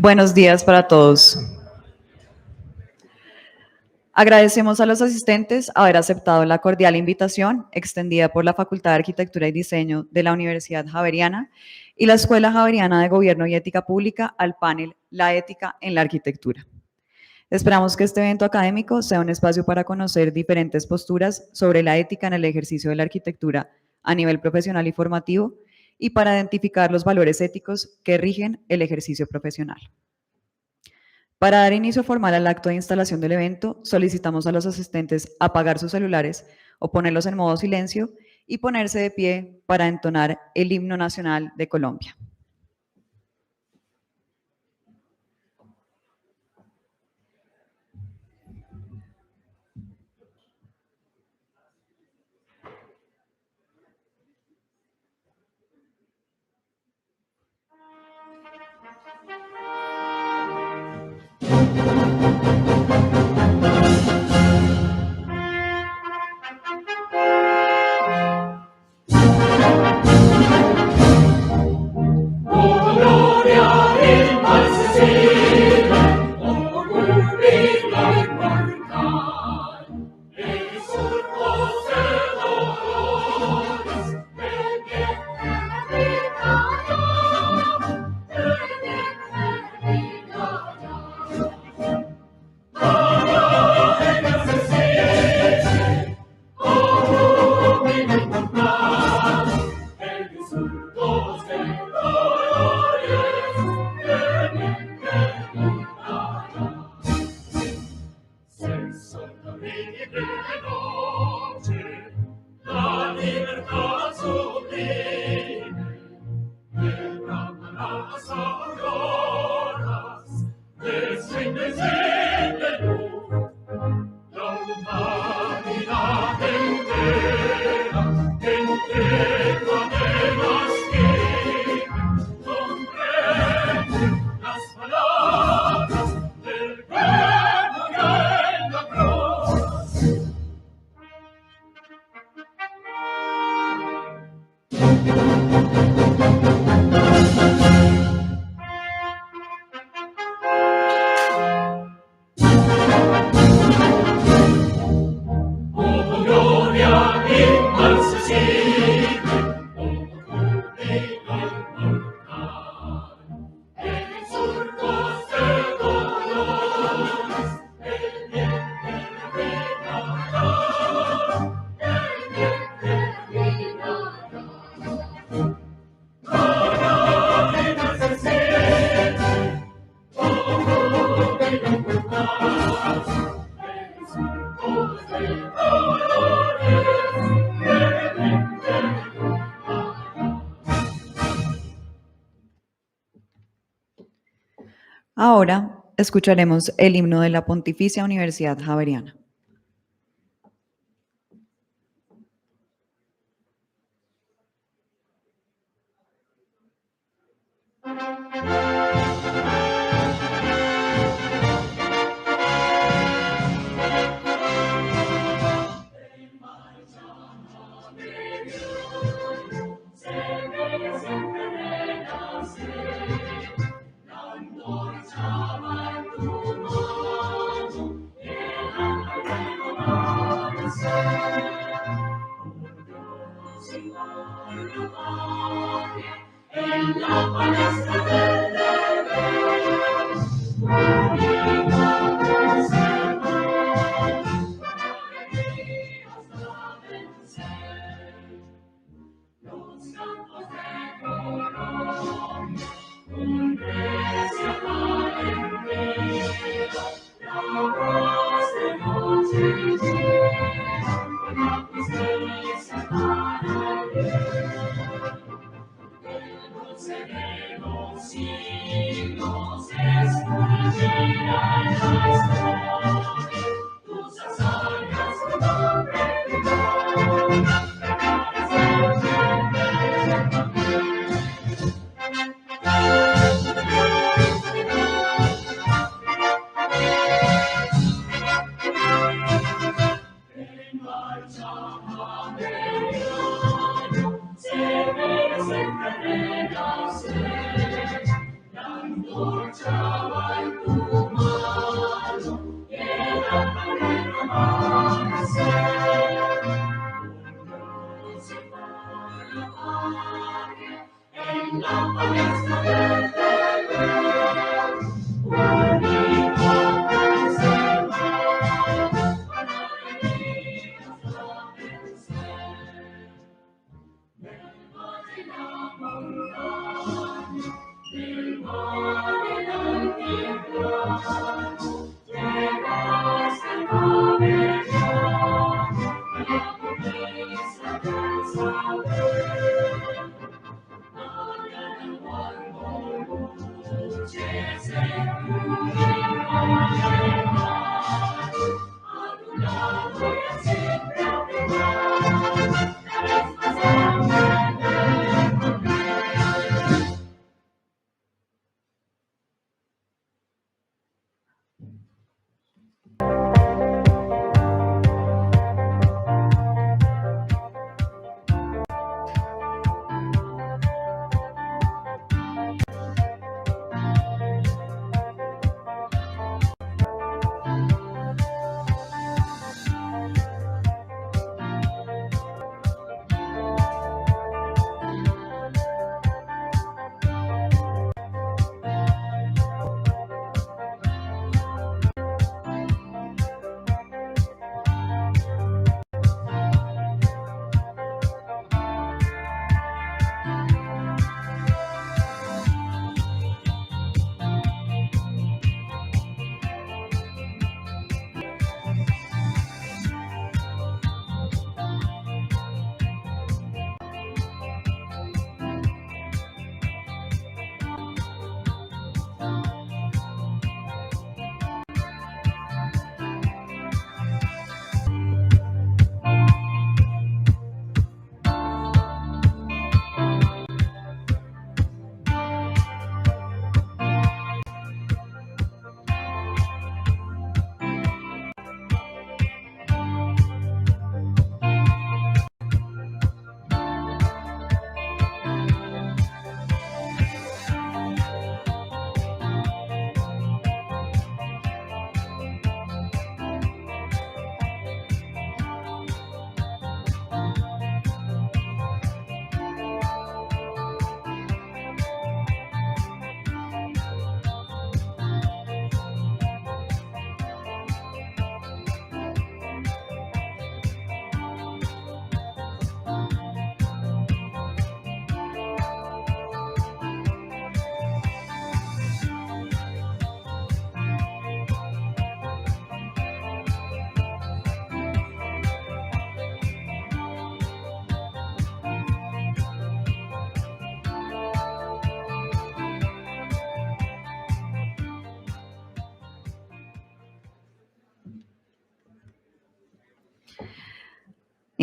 Buenos días para todos. Agradecemos a los asistentes haber aceptado la cordial invitación extendida por la Facultad de Arquitectura y Diseño de la Universidad Javeriana y la Escuela Javeriana de Gobierno y Ética Pública al panel La ética en la arquitectura. Esperamos que este evento académico sea un espacio para conocer diferentes posturas sobre la ética en el ejercicio de la arquitectura a nivel profesional y formativo y para identificar los valores éticos que rigen el ejercicio profesional. Para dar inicio formal al acto de instalación del evento, solicitamos a los asistentes apagar sus celulares o ponerlos en modo silencio y ponerse de pie para entonar el himno nacional de Colombia. Ahora escucharemos el himno de la Pontificia Universidad Javeriana.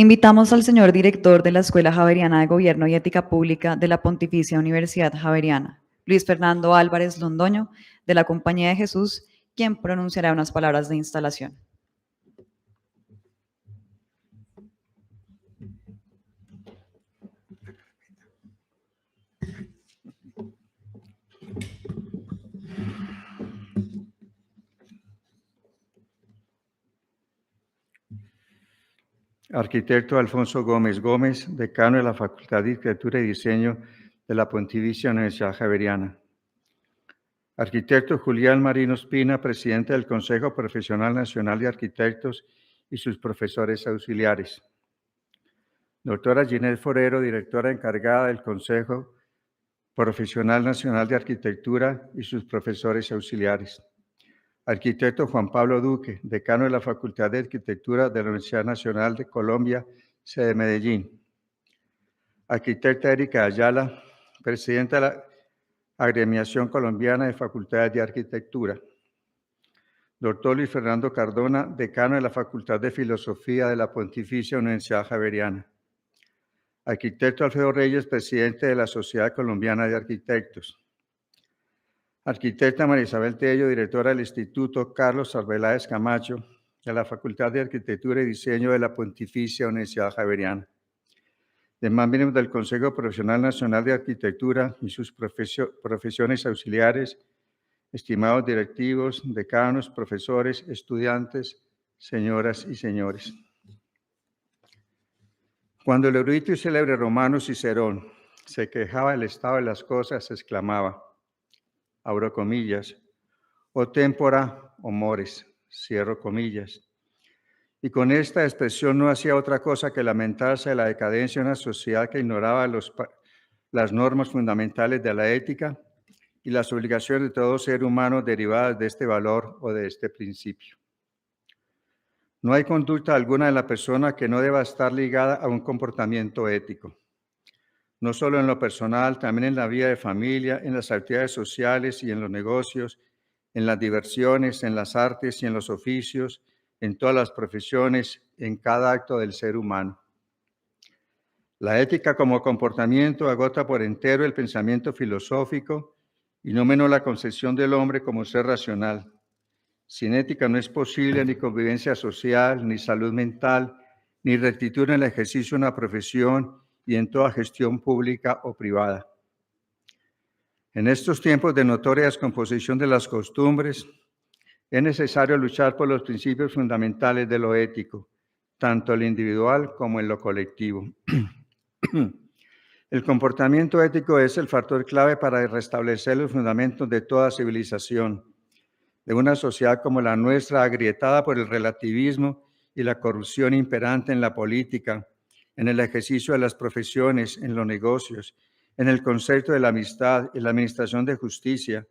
Invitamos al señor director de la Escuela Javeriana de Gobierno y Ética Pública de la Pontificia Universidad Javeriana, Luis Fernando Álvarez Londoño, de la Compañía de Jesús, quien pronunciará unas palabras de instalación. Arquitecto Alfonso Gómez Gómez, decano de la Facultad de Arquitectura y Diseño de la Pontificia Universidad Javeriana. Arquitecto Julián Marino Espina, presidente del Consejo Profesional Nacional de Arquitectos y sus profesores auxiliares. Doctora Ginette Forero, directora encargada del Consejo Profesional Nacional de Arquitectura y sus profesores auxiliares. Arquitecto Juan Pablo Duque, decano de la Facultad de Arquitectura de la Universidad Nacional de Colombia, sede Medellín. Arquitecta Erika Ayala, presidenta de la Agremiación Colombiana de Facultades de Arquitectura. Doctor Luis Fernando Cardona, decano de la Facultad de Filosofía de la Pontificia Universidad Javeriana. Arquitecto Alfredo Reyes, presidente de la Sociedad Colombiana de Arquitectos. Arquitecta María Isabel Tello, directora del Instituto Carlos Arbeláez Camacho, de la Facultad de Arquitectura y Diseño de la Pontificia Universidad Javeriana. Demás miembros del Consejo Profesional Nacional de Arquitectura y sus profesiones auxiliares, estimados directivos, decanos, profesores, estudiantes, señoras y señores. Cuando el erudito y célebre romano Cicerón se quejaba del estado de las cosas, exclamaba, abro comillas, o tempora o mores, cierro comillas. Y con esta expresión no hacía otra cosa que lamentarse de la decadencia de una sociedad que ignoraba las normas fundamentales de la ética y las obligaciones de todo ser humano derivadas de este valor o de este principio. No hay conducta alguna de la persona que no deba estar ligada a un comportamiento ético, no solo en lo personal, también en la vida de familia, en las actividades sociales y en los negocios, en las diversiones, en las artes y en los oficios, en todas las profesiones, en cada acto del ser humano. La ética como comportamiento agota por entero el pensamiento filosófico y no menos la concepción del hombre como ser racional. Sin ética no es posible ni convivencia social, ni salud mental, ni rectitud en el ejercicio de una profesión y en toda gestión pública o privada. En estos tiempos de notoria descomposición de las costumbres, es necesario luchar por los principios fundamentales de lo ético, tanto en lo individual como en lo colectivo. El comportamiento ético es el factor clave para restablecer los fundamentos de toda civilización, de una sociedad como la nuestra, agrietada por el relativismo y la corrupción imperante en la política, en el ejercicio de las profesiones, en los negocios, en el concepto de la amistad, en la administración de justicia,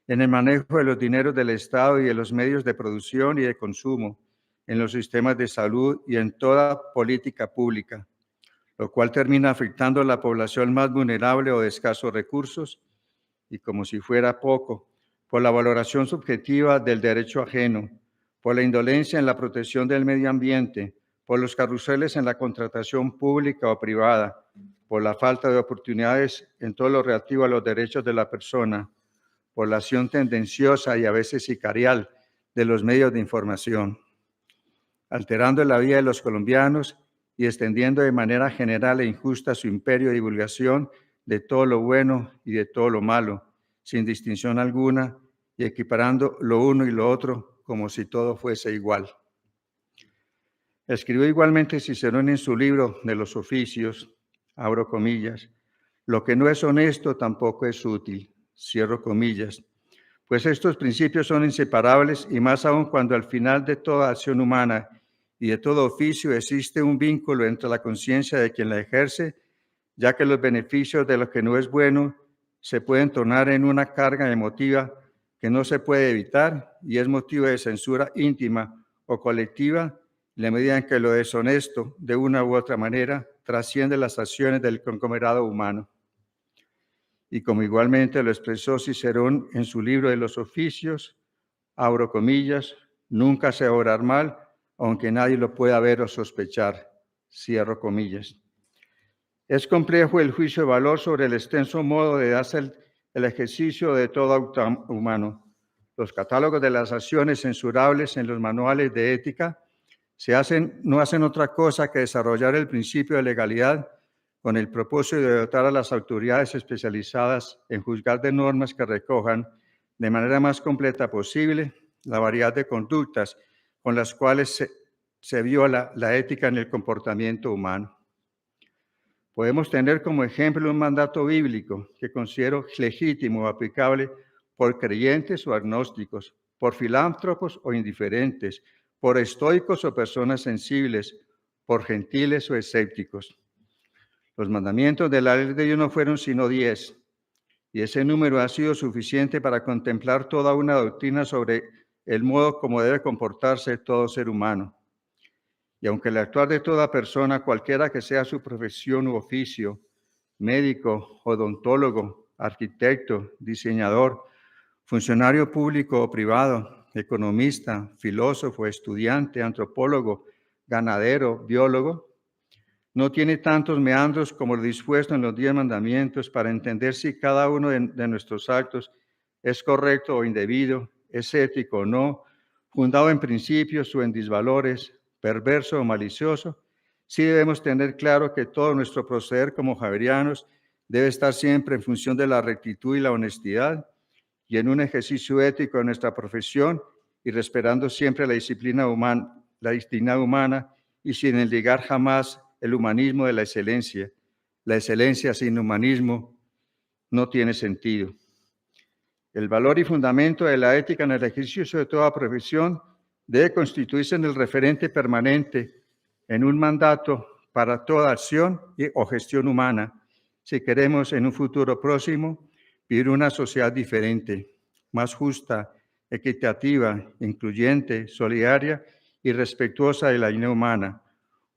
en el manejo de los dineros del Estado y de los medios de producción y de consumo, en los sistemas de salud y en toda política pública, lo cual termina afectando a la población más vulnerable o de escasos recursos, y como si fuera poco, por la valoración subjetiva del derecho ajeno, por la indolencia en la protección del medio ambiente, por los carruseles en la contratación pública o privada, por la falta de oportunidades en todo lo relativo a los derechos de la persona, por la acción tendenciosa y a veces sicarial de los medios de información, alterando la vida de los colombianos y extendiendo de manera general e injusta su imperio de divulgación de todo lo bueno y de todo lo malo, sin distinción alguna, y equiparando lo uno y lo otro como si todo fuese igual. Escribió igualmente Cicerón en su libro de los oficios, abro comillas, lo que no es honesto tampoco es útil, cierro comillas, pues estos principios son inseparables y más aún cuando al final de toda acción humana y de todo oficio existe un vínculo entre la conciencia de quien la ejerce, ya que los beneficios de lo que no es bueno se pueden tornar en una carga emotiva que no se puede evitar y es motivo de censura íntima o colectiva en la medida en que lo deshonesto, de una u otra manera, trasciende las acciones del conglomerado humano. Y como igualmente lo expresó Cicerón en su libro de los oficios, abro comillas, nunca se obrar mal, aunque nadie lo pueda ver o sospechar, cierro comillas. Es complejo el juicio de valor sobre el extenso modo de hacer el ejercicio de todo acto humano. Los catálogos de las acciones censurables en los manuales de ética no hacen otra cosa que desarrollar el principio de legalidad con el propósito de dotar a las autoridades especializadas en juzgar de normas que recojan de manera más completa posible la variedad de conductas con las cuales se viola la ética en el comportamiento humano. Podemos tener como ejemplo un mandato bíblico que considero legítimo o aplicable por creyentes o agnósticos, por filántropos o indiferentes, por estoicos o personas sensibles, por gentiles o escépticos. Los mandamientos de la ley de Dios no fueron sino 10, y ese número ha sido suficiente para contemplar toda una doctrina sobre el modo como debe comportarse todo ser humano. Y aunque el actuar de toda persona, cualquiera que sea su profesión u oficio, médico, odontólogo, arquitecto, diseñador, funcionario público o privado, economista, filósofo, estudiante, antropólogo, ganadero, biólogo, no tiene tantos meandros como lo dispuesto en los 10 mandamientos para entender si cada uno de nuestros actos es correcto o indebido, es ético o no, fundado en principios o en disvalores, perverso o malicioso. Sí debemos tener claro que todo nuestro proceder como javerianos debe estar siempre en función de la rectitud y la honestidad y en un ejercicio ético de nuestra profesión y respetando siempre la disciplina humana y sin enligar jamás el humanismo de la excelencia, La excelencia sin humanismo no tiene sentido. El valor y fundamento de la ética en el ejercicio de toda profesión debe constituirse en el referente permanente, en un mandato para toda acción o gestión humana, si queremos en un futuro próximo vivir una sociedad diferente, más justa, equitativa, incluyente, solidaria y respetuosa de la dignidad humana,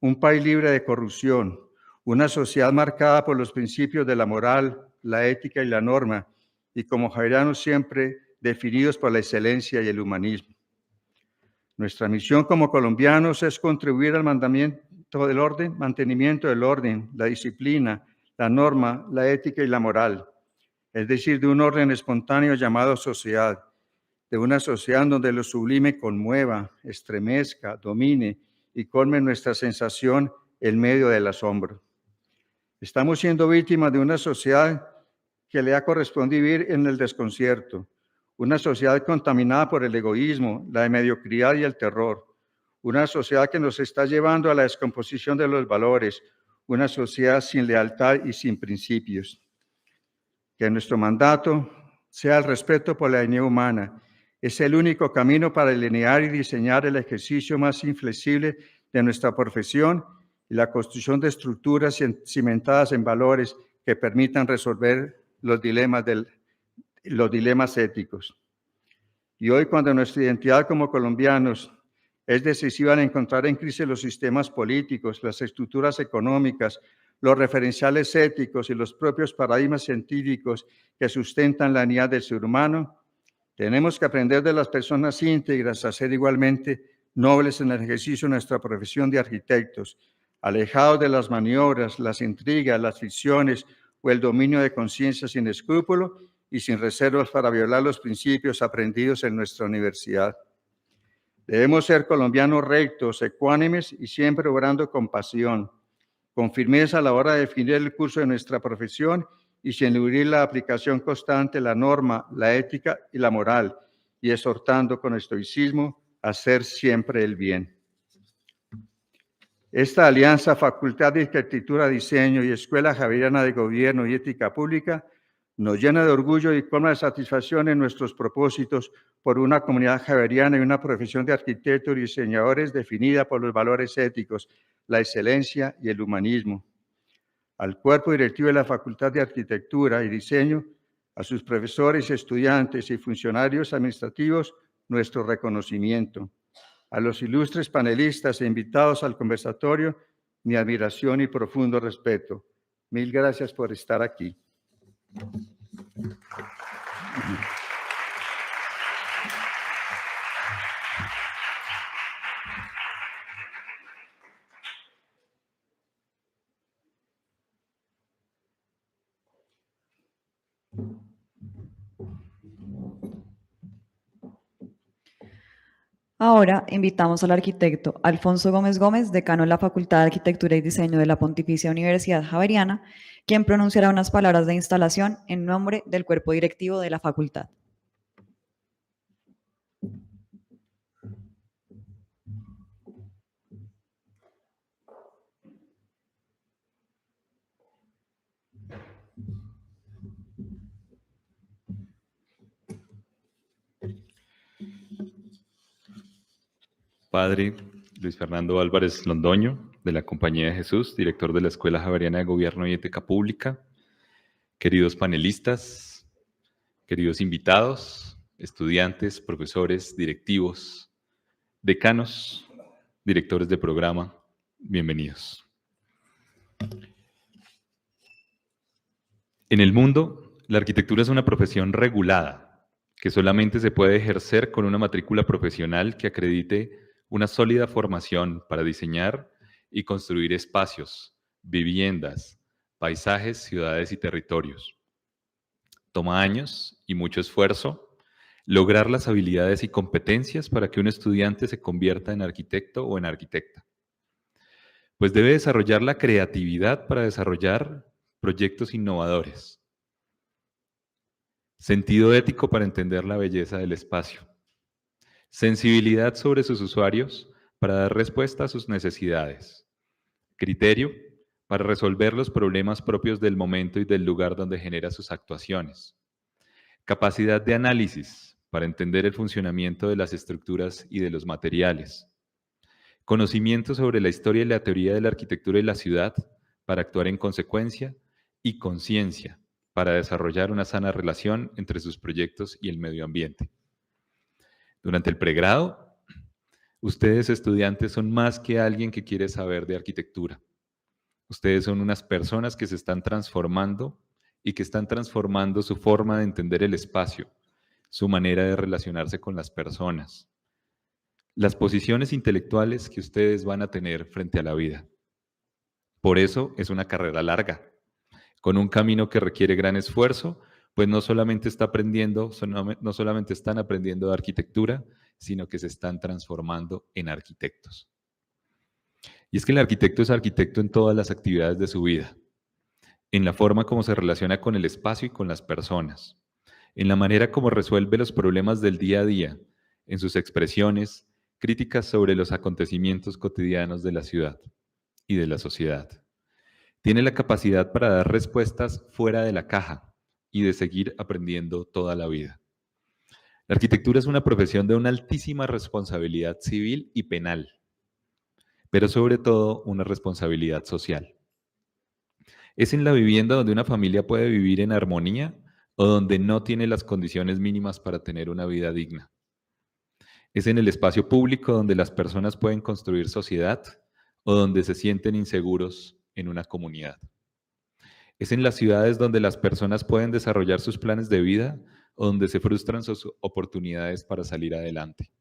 un país libre de corrupción, una sociedad marcada por los principios de la moral, la ética y la norma, y como javerianos siempre definidos por la excelencia y el humanismo. Nuestra misión como colombianos es contribuir al mantenimiento del orden, la disciplina, la norma, la ética y la moral, es decir, de un orden espontáneo llamado sociedad, de una sociedad donde lo sublime conmueva, estremezca, domine y colme nuestra sensación en medio del asombro. Estamos siendo víctimas de una sociedad que le ha correspondido vivir en el desconcierto, una sociedad contaminada por el egoísmo, la mediocridad y el terror, una sociedad que nos está llevando a la descomposición de los valores, una sociedad sin lealtad y sin principios. Que nuestro mandato sea el respeto por la dignidad humana. Es el único camino para delinear y diseñar el ejercicio más inflexible de nuestra profesión y la construcción de estructuras cimentadas en valores que permitan resolver los dilemas éticos. Y hoy, cuando nuestra identidad como colombianos es decisiva en encontrar en crisis los sistemas políticos, las estructuras económicas, los referenciales éticos y los propios paradigmas científicos que sustentan la unidad del ser humano, tenemos que aprender de las personas íntegras a ser igualmente nobles en el ejercicio de nuestra profesión de arquitectos, alejados de las maniobras, las intrigas, las ficciones o el dominio de conciencia sin escrúpulo y sin reservas para violar los principios aprendidos en nuestra universidad. Debemos ser colombianos rectos, ecuánimes y siempre obrando con pasión, con firmeza a la hora de definir el curso de nuestra profesión y sin eludir la aplicación constante de la norma, la ética y la moral, y exhortando con estoicismo a hacer siempre el bien. Esta alianza Facultad de Arquitectura, Diseño y Escuela Javeriana de Gobierno y Ética Pública nos llena de orgullo y colma de satisfacción en nuestros propósitos por una comunidad javeriana y una profesión de arquitectos y diseñadores definida por los valores éticos, la excelencia y el humanismo. Al cuerpo directivo de la Facultad de Arquitectura y Diseño, a sus profesores, estudiantes y funcionarios administrativos, nuestro reconocimiento. A los ilustres panelistas e invitados al conversatorio, mi admiración y profundo respeto. Mil gracias por estar aquí. Ahora invitamos al arquitecto Alfonso Gómez Gómez, decano de la Facultad de Arquitectura y Diseño de la Pontificia Universidad Javeriana, quien pronunciará unas palabras de instalación en nombre del cuerpo directivo de la facultad. Padre Luis Fernando Álvarez Londoño, de la Compañía de Jesús, director de la Escuela Javeriana de Gobierno y Ética Pública, queridos panelistas, queridos invitados, estudiantes, profesores, directivos, decanos, directores de programa, bienvenidos. En el mundo, la arquitectura es una profesión regulada, que solamente se puede ejercer con una matrícula profesional que acredite una sólida formación para diseñar y construir espacios, viviendas, paisajes, ciudades y territorios. Toma años y mucho esfuerzo lograr las habilidades y competencias para que un estudiante se convierta en arquitecto o en arquitecta. Pues debe desarrollar la creatividad para desarrollar proyectos innovadores, sentido ético para entender la belleza del espacio, sensibilidad sobre sus usuarios para dar respuesta a sus necesidades, criterio para resolver los problemas propios del momento y del lugar donde genera sus actuaciones. Capacidad de análisis para entender el funcionamiento de las estructuras y de los materiales. Conocimiento sobre la historia y la teoría de la arquitectura y la ciudad para actuar en consecuencia, y conciencia para desarrollar una sana relación entre sus proyectos y el medio ambiente. Durante el pregrado, ustedes estudiantes son más que alguien que quiere saber de arquitectura. Ustedes son unas personas que se están transformando y que están transformando su forma de entender el espacio, su manera de relacionarse con las personas, las posiciones intelectuales que ustedes van a tener frente a la vida. Por eso es una carrera larga, con un camino que requiere gran esfuerzo, pues no solamente están aprendiendo de arquitectura, sino que se están transformando en arquitectos. Y es que el arquitecto es arquitecto en todas las actividades de su vida, en la forma como se relaciona con el espacio y con las personas, en la manera como resuelve los problemas del día a día, en sus expresiones, críticas sobre los acontecimientos cotidianos de la ciudad y de la sociedad. Tiene la capacidad para dar respuestas fuera de la caja y de seguir aprendiendo toda la vida. La arquitectura es una profesión de una altísima responsabilidad civil y penal, pero sobre todo una responsabilidad social. Es en la vivienda donde una familia puede vivir en armonía o donde no tiene las condiciones mínimas para tener una vida digna. Es en el espacio público donde las personas pueden construir sociedad o donde se sienten inseguros en una comunidad. Es en las ciudades donde las personas pueden desarrollar sus planes de vida o donde se frustran sus oportunidades para salir adelante.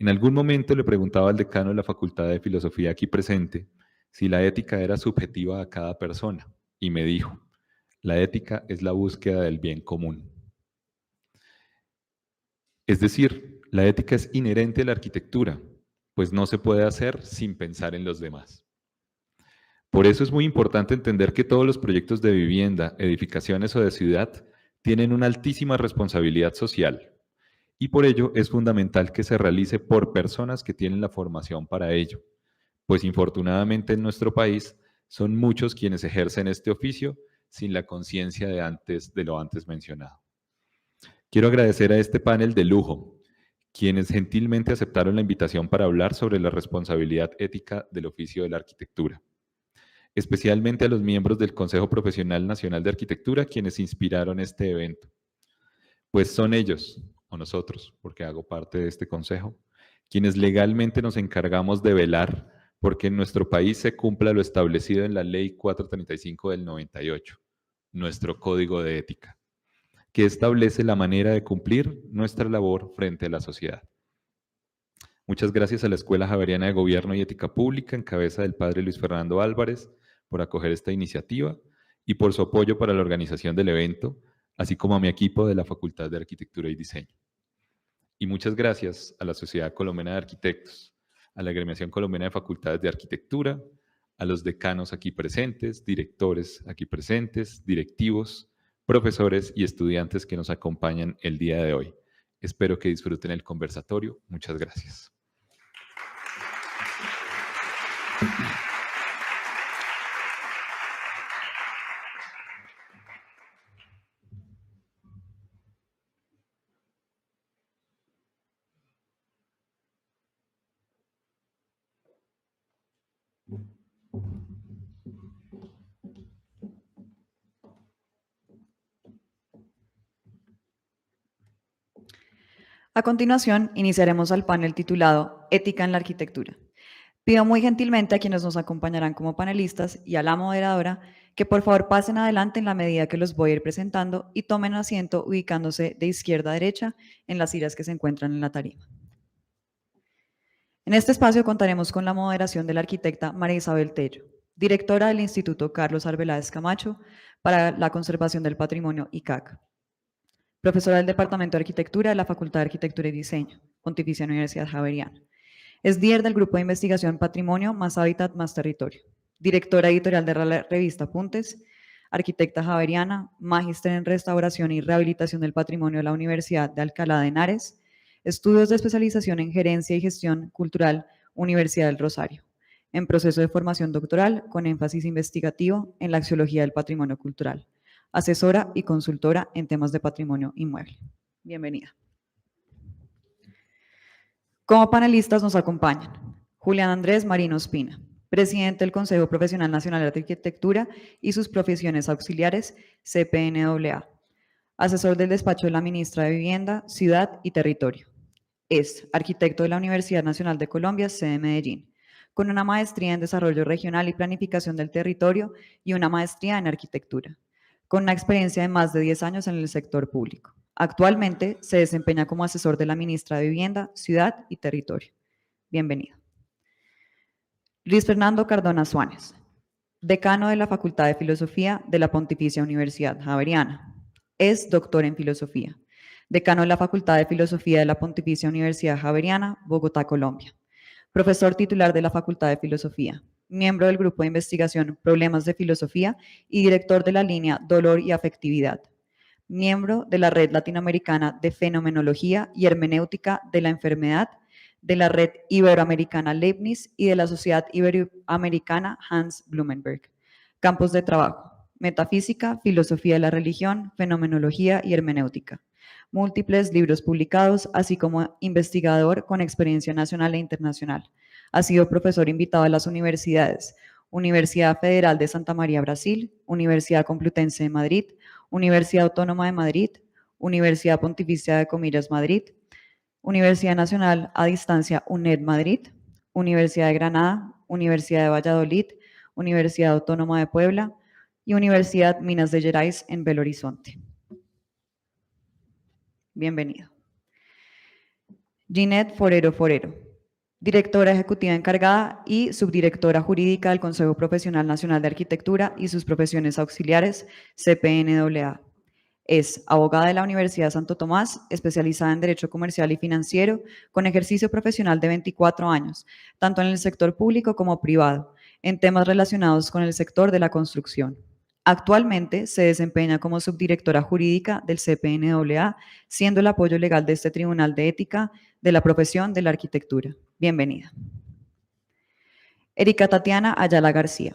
En algún momento le preguntaba al decano de la Facultad de Filosofía aquí presente si la ética era subjetiva a cada persona, y me dijo: la ética es la búsqueda del bien común. Es decir, la ética es inherente a la arquitectura, pues no se puede hacer sin pensar en los demás. Por eso es muy importante entender que todos los proyectos de vivienda, edificaciones o de ciudad tienen una altísima responsabilidad social, y por ello es fundamental que se realice por personas que tienen la formación para ello, pues infortunadamente en nuestro país son muchos quienes ejercen este oficio sin la conciencia de lo antes mencionado. Quiero agradecer a este panel de lujo, quienes gentilmente aceptaron la invitación para hablar sobre la responsabilidad ética del oficio de la arquitectura. Especialmente a los miembros del Consejo Profesional Nacional de Arquitectura, quienes inspiraron este evento. Pues son ellos, o nosotros, porque hago parte de este consejo, quienes legalmente nos encargamos de velar porque en nuestro país se cumpla lo establecido en la Ley 435 del 98, nuestro Código de Ética, que establece la manera de cumplir nuestra labor frente a la sociedad. Muchas gracias a la Escuela Javeriana de Gobierno y Ética Pública, en cabeza del padre Luis Fernando Álvarez, por acoger esta iniciativa y por su apoyo para la organización del evento, así como a mi equipo de la Facultad de Arquitectura y Diseño. Y muchas gracias a la Sociedad Colombiana de Arquitectos, a la Agremiación Colombiana de Facultades de Arquitectura, a los decanos aquí presentes, directores aquí presentes, directivos, profesores y estudiantes que nos acompañan el día de hoy. Espero que disfruten el conversatorio. Muchas gracias. A continuación, iniciaremos el panel titulado Ética en la Arquitectura. Pido muy gentilmente a quienes nos acompañarán como panelistas y a la moderadora que por favor pasen adelante en la medida que los voy a ir presentando y tomen asiento ubicándose de izquierda a derecha en las sillas que se encuentran en la tarima. En este espacio contaremos con la moderación de la arquitecta María Isabel Tello, directora del Instituto Carlos Arbeláez Camacho para la Conservación del Patrimonio ICAC, profesora del Departamento de Arquitectura de la Facultad de Arquitectura y Diseño, Pontificia Universidad Javeriana. Es líder del Grupo de Investigación Patrimonio Más Hábitat Más Territorio, directora editorial de la revista Apuntes, arquitecta javeriana, magíster en Restauración y Rehabilitación del Patrimonio de la Universidad de Alcalá de Henares, estudios de especialización en Gerencia y Gestión Cultural, Universidad del Rosario. en proceso de formación doctoral con énfasis investigativo en la axiología del patrimonio cultural, asesora y consultora en temas de patrimonio inmueble. Bienvenida. Como panelistas nos acompañan Julián Andrés Marino Espina, presidente del Consejo Profesional Nacional de Arquitectura y sus profesiones auxiliares, CPNAA, asesor del despacho de la ministra de Vivienda, Ciudad y Territorio. Es arquitecto de la Universidad Nacional de Colombia, sede Medellín, con una maestría en Desarrollo Regional y Planificación del Territorio y una maestría en Arquitectura, con una experiencia de más de 10 años en el sector público. Actualmente se desempeña como asesor de la ministra de Vivienda, Ciudad y Territorio. Bienvenido. Luis Fernando Cardona Suárez, decano de la Facultad de Filosofía de la Pontificia Universidad Javeriana. Es doctor en Filosofía, decano de la Facultad de Filosofía de la Pontificia Universidad Javeriana, Bogotá, Colombia. Profesor titular de la Facultad de Filosofía, miembro del Grupo de Investigación Problemas de Filosofía y director de la línea Dolor y Afectividad. Miembro de la Red Latinoamericana de Fenomenología y Hermenéutica de la Enfermedad, de la Red Iberoamericana Leibniz y de la Sociedad Iberoamericana Hans Blumenberg. Campos de trabajo: metafísica, filosofía de la religión, fenomenología y hermenéutica. Múltiples libros publicados, así como investigador con experiencia nacional e internacional. Ha sido profesor invitado a las universidades: Universidad Federal de Santa María, Brasil; Universidad Complutense de Madrid; Universidad Autónoma de Madrid; Universidad Pontificia de Comillas, Madrid; Universidad Nacional a Distancia, UNED Madrid; Universidad de Granada; Universidad de Valladolid; Universidad Autónoma de Puebla y Universidad Minas de Gerais en Belo Horizonte. Bienvenido. Ginette Forero Forero, directora ejecutiva encargada y subdirectora jurídica del Consejo Profesional Nacional de Arquitectura y sus profesiones auxiliares, CPNAA. Es abogada de la Universidad Santo Tomás, especializada en Derecho Comercial y Financiero, con ejercicio profesional de 24 años, tanto en el sector público como privado, en temas relacionados con el sector de la construcción. Actualmente se desempeña como subdirectora jurídica del CPNAA, siendo el apoyo legal de este Tribunal de Ética de la Profesión de la Arquitectura. Bienvenida. Erika Tatiana Ayala García,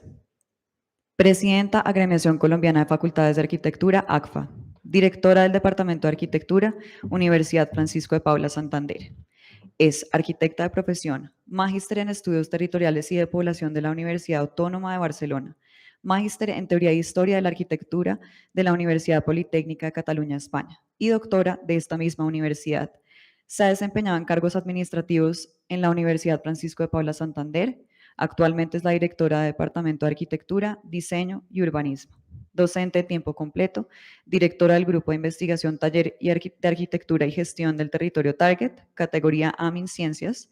presidenta Agremiación Colombiana de Facultades de Arquitectura, ACFA, directora del Departamento de Arquitectura, Universidad Francisco de Paula Santander. Es arquitecta de profesión, magíster en Estudios Territoriales y de Población de la Universidad Autónoma de Barcelona, magíster en Teoría e Historia de la Arquitectura de la Universidad Politécnica de Cataluña, España, y doctora de esta misma universidad. Se ha desempeñado en cargos administrativos en la Universidad Francisco de Paula Santander. Actualmente es la directora de Departamento de Arquitectura, Diseño y Urbanismo. Docente de tiempo completo, directora del Grupo de Investigación Taller de Arquitectura y Gestión del Territorio Target, categoría AMIN Ciencias.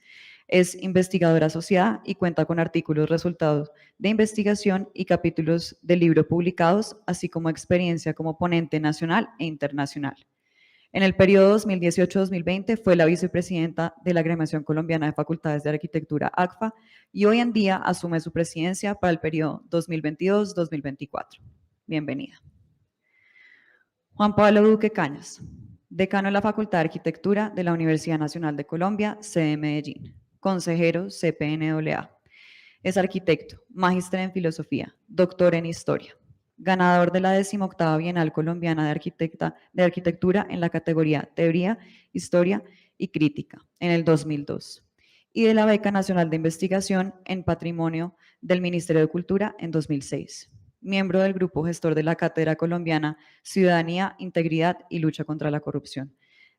Es investigadora asociada y cuenta con artículos resultados de investigación y capítulos del libro publicados, así como experiencia como ponente nacional e internacional. En el periodo 2018-2020 fue la vicepresidenta de la Agremiación Colombiana de Facultades de Arquitectura, ACFA, y hoy en día asume su presidencia para el periodo 2022-2024. Bienvenida. Juan Pablo Duque Cañas, decano de la Facultad de Arquitectura de la Universidad Nacional de Colombia, sede Medellín, consejero CPNAA. Es arquitecto, magíster en Filosofía, doctor en Historia, ganador de la 18ª Bienal Colombiana de Arquitectura en la categoría Teoría, Historia y Crítica en el 2002 y de la Beca Nacional de Investigación en Patrimonio del Ministerio de Cultura en 2006. Miembro del Grupo Gestor de la Cátedra Colombiana Ciudadanía, Integridad y Lucha contra la Corrupción.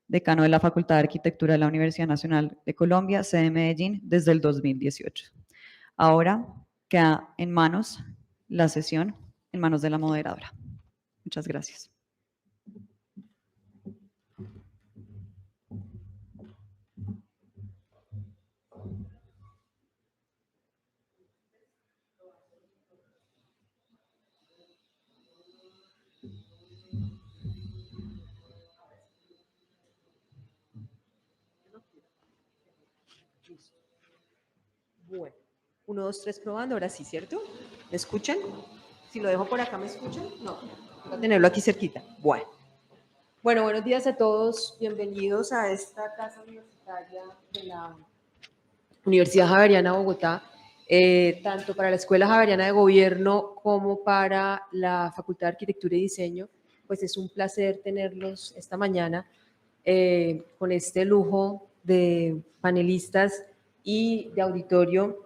Decano de la Facultad de Arquitectura de la Universidad Nacional de Colombia, sede Medellín, desde el 2018. Ahora queda en manos la sesión, en manos de la moderadora. Muchas gracias. Bueno, 1, 2, 3 probando, ahora sí, ¿cierto? ¿Me escuchan? Si lo dejo por acá, ¿me escuchan? No, voy a tenerlo aquí cerquita. Bueno, buenos días a todos, bienvenidos a esta casa universitaria de la Universidad Javeriana Bogotá. tanto para la Escuela Javeriana de Gobierno como para la Facultad de Arquitectura y Diseño. Pues es un placer tenerlos esta mañana con este lujo de panelistas y de auditorio,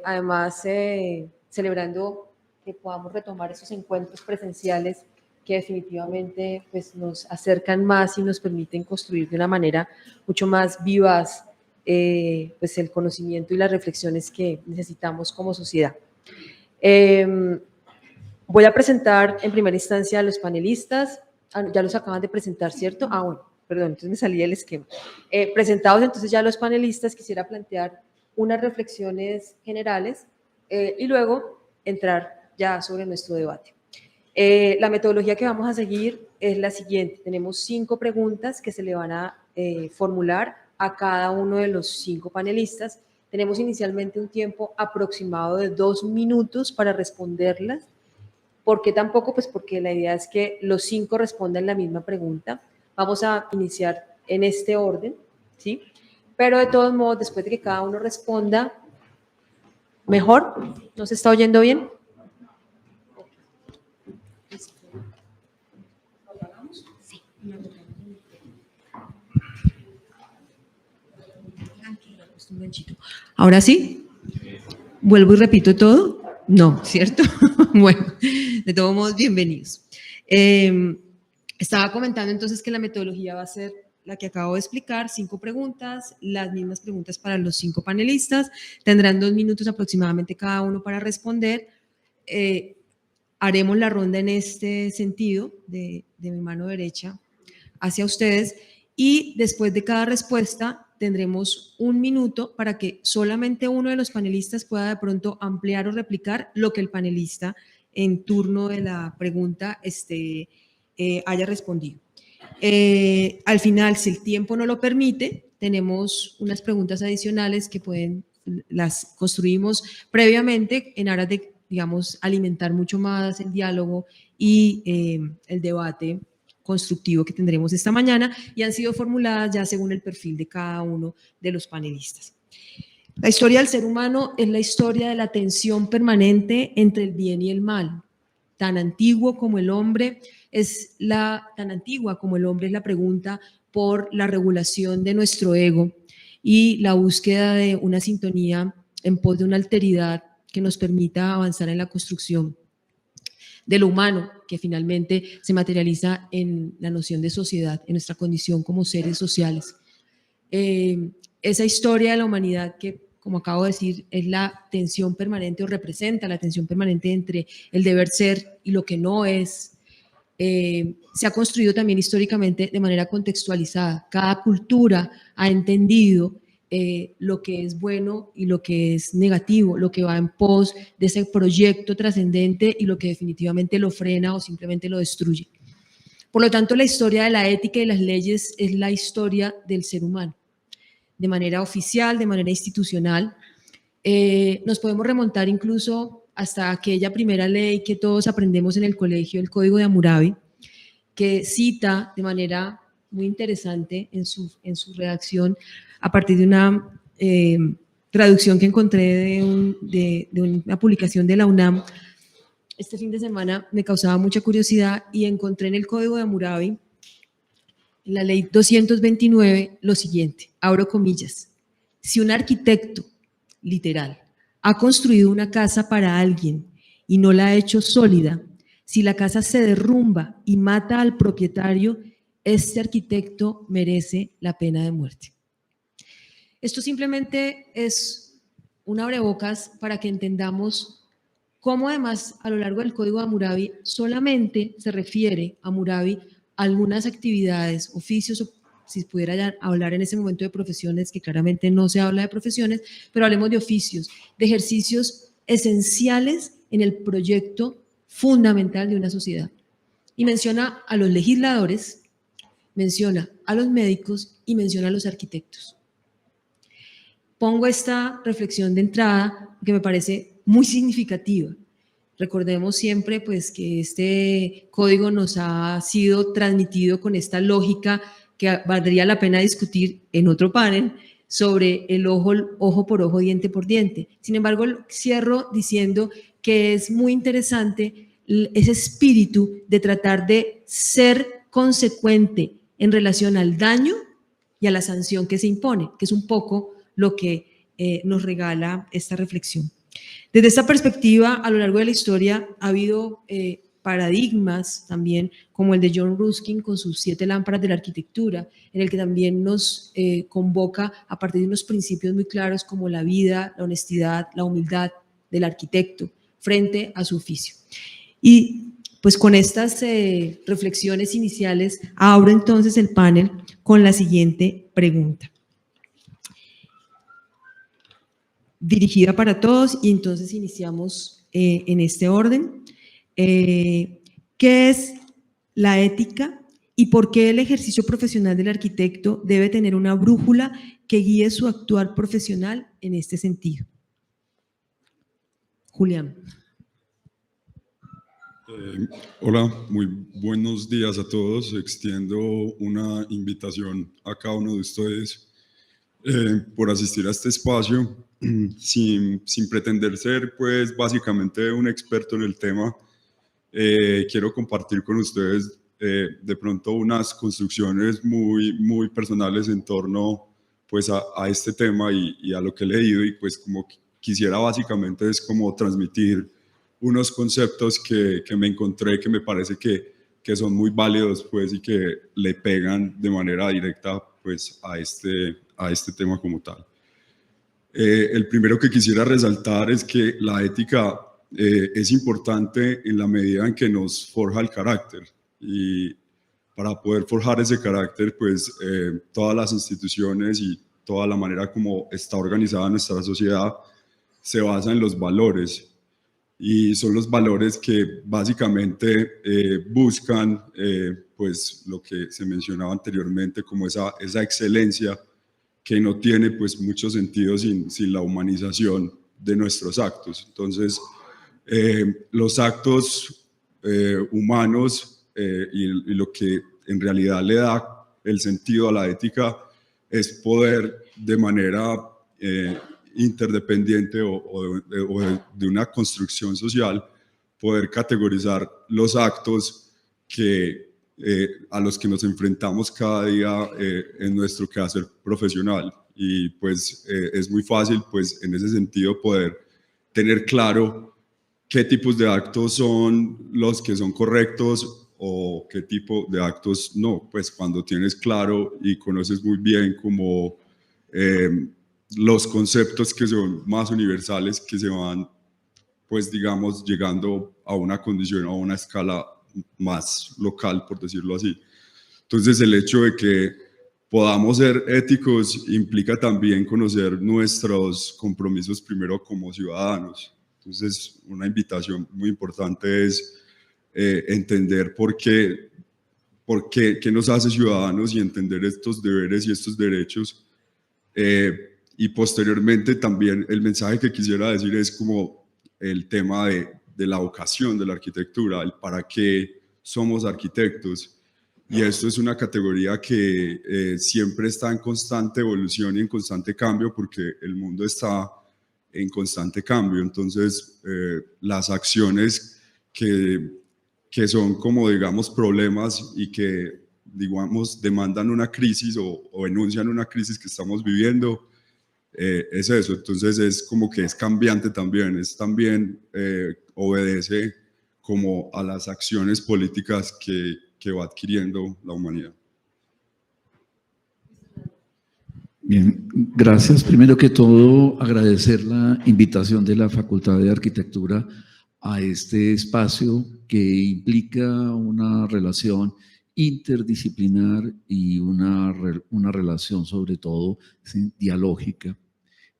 además celebrando que podamos retomar esos encuentros presenciales que definitivamente pues, nos acercan más y nos permiten construir de una manera mucho más vivaz pues el conocimiento y las reflexiones que necesitamos como sociedad. Voy a presentar en primera instancia a los panelistas. Ya los acaban de presentar, ¿cierto? Bueno, perdón, entonces me salí del esquema. Presentados entonces ya los panelistas, quisiera plantear unas reflexiones generales y luego entrar ya sobre nuestro debate. La metodología que vamos a seguir es la siguiente. Tenemos 5 preguntas que se le van a formular a cada uno de los 5 panelistas. Tenemos inicialmente un tiempo aproximado de 2 minutos para responderlas. ¿Por qué tampoco? Pues porque la idea es que los 5 respondan la misma pregunta. Vamos a iniciar en este orden, ¿sí? Pero de todos modos, después de que cada uno responda, ¿mejor? ¿No se está oyendo bien? Sí. ¿Ahora sí? ¿Vuelvo y repito todo? No, ¿cierto? Bueno, de todos modos, bienvenidos. Estaba comentando entonces que la metodología va a ser la que acabo de explicar, 5 preguntas, las mismas preguntas para los 5 panelistas, tendrán 2 minutos aproximadamente cada uno para responder. Haremos la ronda en este sentido, de mi mano derecha hacia ustedes, y después de cada respuesta tendremos 1 minuto para que solamente uno de los panelistas pueda de pronto ampliar o replicar lo que el panelista en turno de la pregunta haya respondido. Al final, si el tiempo no lo permite, tenemos unas preguntas adicionales que las construimos previamente en aras de, digamos, alimentar mucho más el diálogo y el debate constructivo que tendremos esta mañana, y han sido formuladas ya según el perfil de cada uno de los panelistas. La historia del ser humano es la historia de la tensión permanente entre el bien y el mal. Tan antigua como el hombre es la pregunta por la regulación de nuestro ego y la búsqueda de una sintonía en pos de una alteridad que nos permita avanzar en la construcción de lo humano, que finalmente se materializa en la noción de sociedad, en nuestra condición como seres sociales. Esa historia de la humanidad que, como acabo de decir, es la tensión permanente o representa la tensión permanente entre el deber ser y lo que no es, se ha construido también históricamente de manera contextualizada. Cada cultura ha entendido lo que es bueno y lo que es negativo, lo que va en pos de ese proyecto trascendente y lo que definitivamente lo frena o simplemente lo destruye. Por lo tanto, la historia de la ética y las leyes es la historia del ser humano. De manera oficial, de manera institucional, nos podemos remontar incluso hasta aquella primera ley que todos aprendemos en el colegio, el Código de Hammurabi, que cita de manera muy interesante en su redacción a partir de una traducción que encontré de una publicación de la UNAM. Este fin de semana me causaba mucha curiosidad y encontré en el Código de Hammurabi, en la ley 229, lo siguiente, abro comillas: si un arquitecto, literal, ha construido una casa para alguien y no la ha hecho sólida, si la casa se derrumba y mata al propietario, este arquitecto merece la pena de muerte. Esto simplemente es un abrebocas para que entendamos cómo además a lo largo del Código de Hammurabi solamente se refiere a Hammurabi a algunas actividades, oficios, o si pudiera hablar en ese momento de profesiones, que claramente no se habla de profesiones, pero hablemos de oficios, de ejercicios esenciales en el proyecto fundamental de una sociedad. Y menciona a los legisladores, menciona a los médicos y menciona a los arquitectos. Pongo esta reflexión de entrada que me parece muy significativa. Recordemos siempre pues, que este código nos ha sido transmitido con esta lógica que valdría la pena discutir en otro panel sobre el ojo por ojo, diente por diente. Sin embargo, cierro diciendo que es muy interesante ese espíritu de tratar de ser consecuente en relación al daño y a la sanción que se impone, que es un poco lo que nos regala esta reflexión. Desde esta perspectiva, a lo largo de la historia ha habido paradigmas también, como el de John Ruskin con sus 7 lámparas de la arquitectura, en el que también nos convoca a partir de unos principios muy claros como la vida, la honestidad, la humildad del arquitecto frente a su oficio. Y pues con estas reflexiones iniciales abro entonces el panel con la siguiente pregunta, dirigida para todos, y entonces iniciamos en este orden. ¿Qué es la ética y por qué el ejercicio profesional del arquitecto debe tener una brújula que guíe su actuar profesional en este sentido? Julián. Hola, muy buenos días a todos. Extiendo una invitación a cada uno de ustedes por asistir a este espacio sin pretender ser pues básicamente un experto en el tema. Quiero compartir con ustedes de pronto unas construcciones muy personales en torno pues a este tema y a lo que he leído, y pues como quisiera básicamente es como transmitir unos conceptos que me encontré que me parece que son muy válidos pues y que le pegan de manera directa pues a este tema como tal. El primero que quisiera resaltar es que la ética es importante en la medida en que nos forja el carácter, y para poder forjar ese carácter pues todas las instituciones y toda la manera como está organizada nuestra sociedad se basa en los valores, y son los valores que básicamente buscan pues lo que se mencionaba anteriormente como esa excelencia que no tiene pues mucho sentido sin la humanización de nuestros actos. Entonces, los actos humanos y lo que en realidad le da el sentido a la ética es poder de manera interdependiente o de una construcción social, poder categorizar los actos a los que nos enfrentamos cada día en nuestro quehacer profesional. Y pues es muy fácil pues en ese sentido poder tener claro qué tipos de actos son los que son correctos o qué tipo de actos no, pues cuando tienes claro y conoces muy bien como los conceptos que son más universales, que se van pues digamos llegando a una condición o a una escala más local, por decirlo así. Entonces el hecho de que podamos ser éticos implica también conocer nuestros compromisos primero como ciudadanos. Entonces una invitación muy importante es entender qué nos hace ciudadanos y entender estos deberes y estos derechos. Y posteriormente también el mensaje que quisiera decir es como el tema de la vocación de la arquitectura, el para qué somos arquitectos. Y esto es una categoría que siempre está en constante evolución y en constante cambio, porque el mundo está en constante cambio. Entonces, las acciones que son como, digamos, problemas y que, digamos, demandan una crisis o enuncian una crisis que estamos viviendo, es eso. Entonces, es como que es cambiante también, es también obedece como a las acciones políticas que va adquiriendo la humanidad. Bien, gracias. Primero que todo, agradecer la invitación de la Facultad de Arquitectura a este espacio que implica una relación interdisciplinar y una relación sobre todo, ¿sí?, dialógica.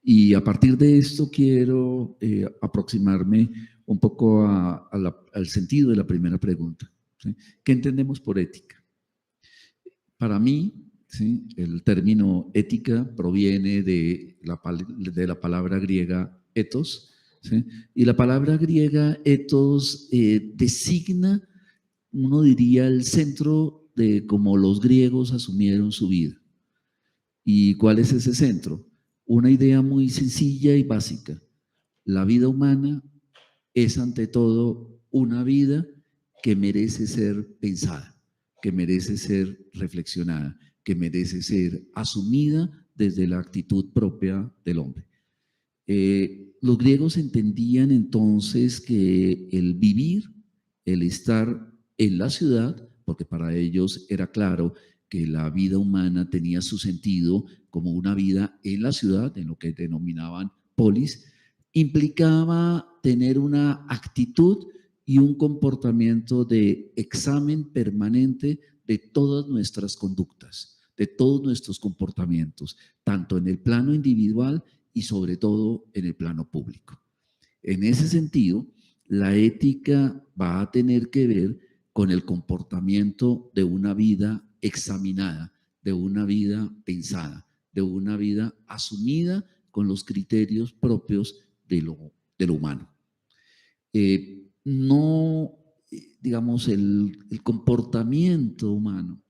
Y a partir de esto quiero aproximarme un poco al sentido de la primera pregunta, ¿sí? ¿Qué entendemos por ética? Para mí, ¿sí?, el término ética proviene de la palabra griega ethos, ¿sí? Y la palabra griega ethos designa, uno diría, el centro de cómo los griegos asumieron su vida. ¿Y cuál es ese centro? Una idea muy sencilla y básica. La vida humana es ante todo una vida que merece ser pensada, que merece ser reflexionada, que merece ser asumida desde la actitud propia del hombre. Los griegos entendían entonces que el vivir, el estar en la ciudad, porque para ellos era claro que la vida humana tenía su sentido como una vida en la ciudad, en lo que denominaban polis, implicaba tener una actitud y un comportamiento de examen permanente de todas nuestras conductas, de todos nuestros comportamientos, tanto en el plano individual y sobre todo en el plano público. En ese sentido, la ética va a tener que ver con el comportamiento de una vida examinada, de una vida pensada, de una vida asumida con los criterios propios de lo humano. Digamos, el comportamiento humano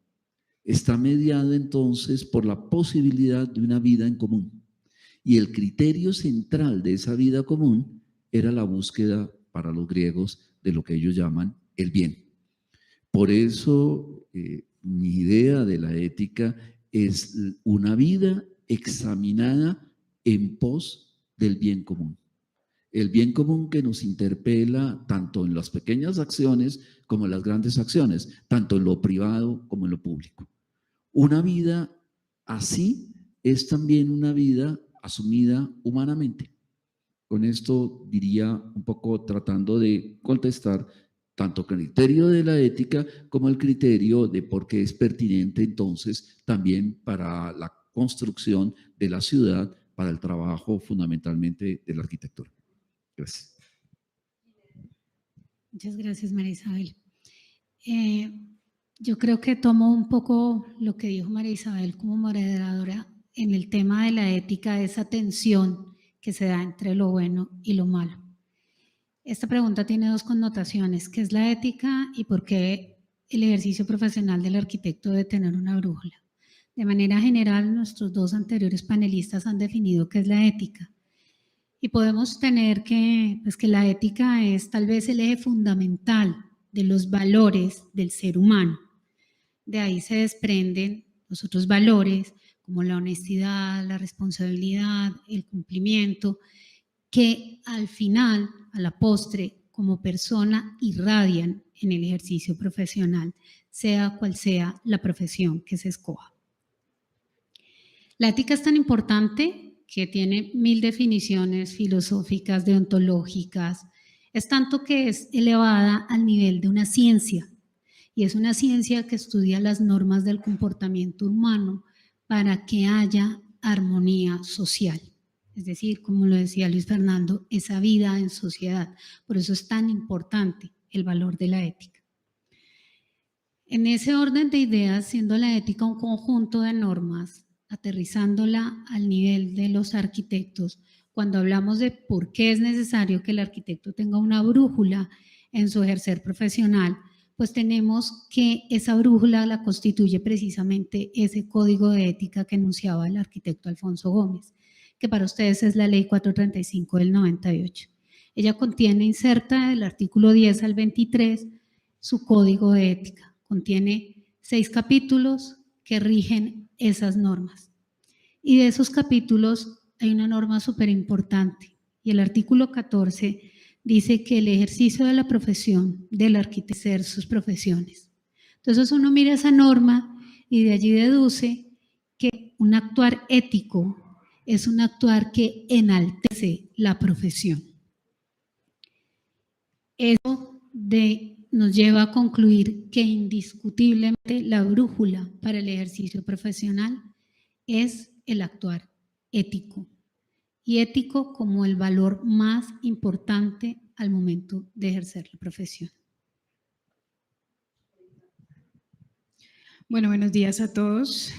está mediado entonces por la posibilidad de una vida en común. Y el criterio central de esa vida común era la búsqueda para los griegos de lo que ellos llaman el bien. Por eso mi idea de la ética es una vida examinada en pos del bien común. El bien común que nos interpela tanto en las pequeñas acciones como en las grandes acciones, tanto en lo privado como en lo público. Una vida así es también una vida asumida humanamente. Con esto diría un poco tratando de contestar tanto el criterio de la ética como el criterio de por qué es pertinente entonces también para la construcción de la ciudad, para el trabajo fundamentalmente de la arquitectura. Gracias. Muchas gracias, María Isabel. Yo creo que tomo un poco lo que dijo María Isabel como moderadora en el tema de la ética, esa tensión que se da entre lo bueno y lo malo. Esta pregunta tiene dos connotaciones: ¿qué es la ética y por qué el ejercicio profesional del arquitecto debe tener una brújula? De manera general, nuestros dos anteriores panelistas han definido qué es la ética. Y podemos tener que la ética es tal vez el eje fundamental de los valores del ser humano. De ahí se desprenden los otros valores como la honestidad, la responsabilidad, el cumplimiento, que al final, a la postre, como persona irradian en el ejercicio profesional, sea cual sea la profesión que se escoja. La ética es tan importante que tiene 1000 definiciones filosóficas, deontológicas, es tanto que es elevada al nivel de una ciencia, y es una ciencia que estudia las normas del comportamiento humano para que haya armonía social. Es decir, como lo decía Luis Fernando, esa vida en sociedad. Por eso es tan importante el valor de la ética. En ese orden de ideas, siendo la ética un conjunto de normas, aterrizándola al nivel de los arquitectos, cuando hablamos de por qué es necesario que el arquitecto tenga una brújula en su ejercer profesional, pues tenemos que esa brújula la constituye precisamente ese código de ética que enunciaba el arquitecto Alfonso Gómez, que para ustedes es la Ley 435 del 98. Ella contiene, inserta del artículo 10 al 23, su código de ética. Contiene 6 capítulos que rigen esas normas. Y de esos capítulos hay una norma súper importante. Y el artículo 14 dice que el ejercicio de la profesión del arquitecto es sus profesiones. Entonces uno mira esa norma y de allí deduce que un actuar ético es un actuar que enaltece la profesión. Eso nos lleva a concluir que indiscutiblemente la brújula para el ejercicio profesional es el actuar ético. Y ético como el valor más importante al momento de ejercer la profesión. Bueno, buenos días a todos.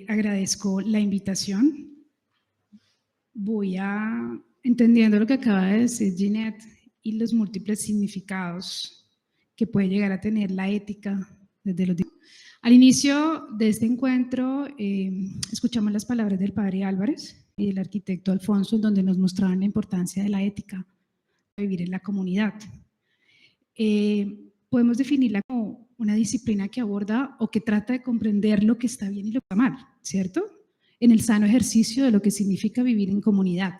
Agradezco la invitación. Entendiendo lo que acaba de decir Ginette y los múltiples significados que puede llegar a tener la ética desde los Al inicio de este encuentro escuchamos las palabras del padre Álvarez y del arquitecto Alfonso, en donde nos mostraban la importancia de la ética, de vivir en la comunidad. Podemos definirla como una disciplina que aborda o que trata de comprender lo que está bien y lo que está mal, ¿cierto? En el sano ejercicio de lo que significa vivir en comunidad,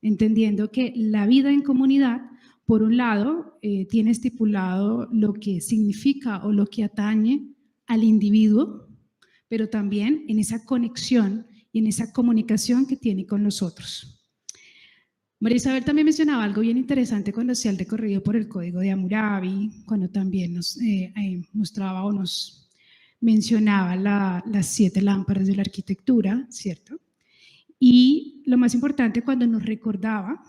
entendiendo que la vida en comunidad, por un lado, tiene estipulado lo que significa o lo que atañe al individuo, pero también en esa conexión y en esa comunicación que tiene con los otros. María Isabel también mencionaba algo bien interesante cuando hacía el recorrido por el Código de Hammurabi, cuando también nos mostraba o nos mencionaba las 7 lámparas de la arquitectura, ¿cierto? Y lo más importante, cuando nos recordaba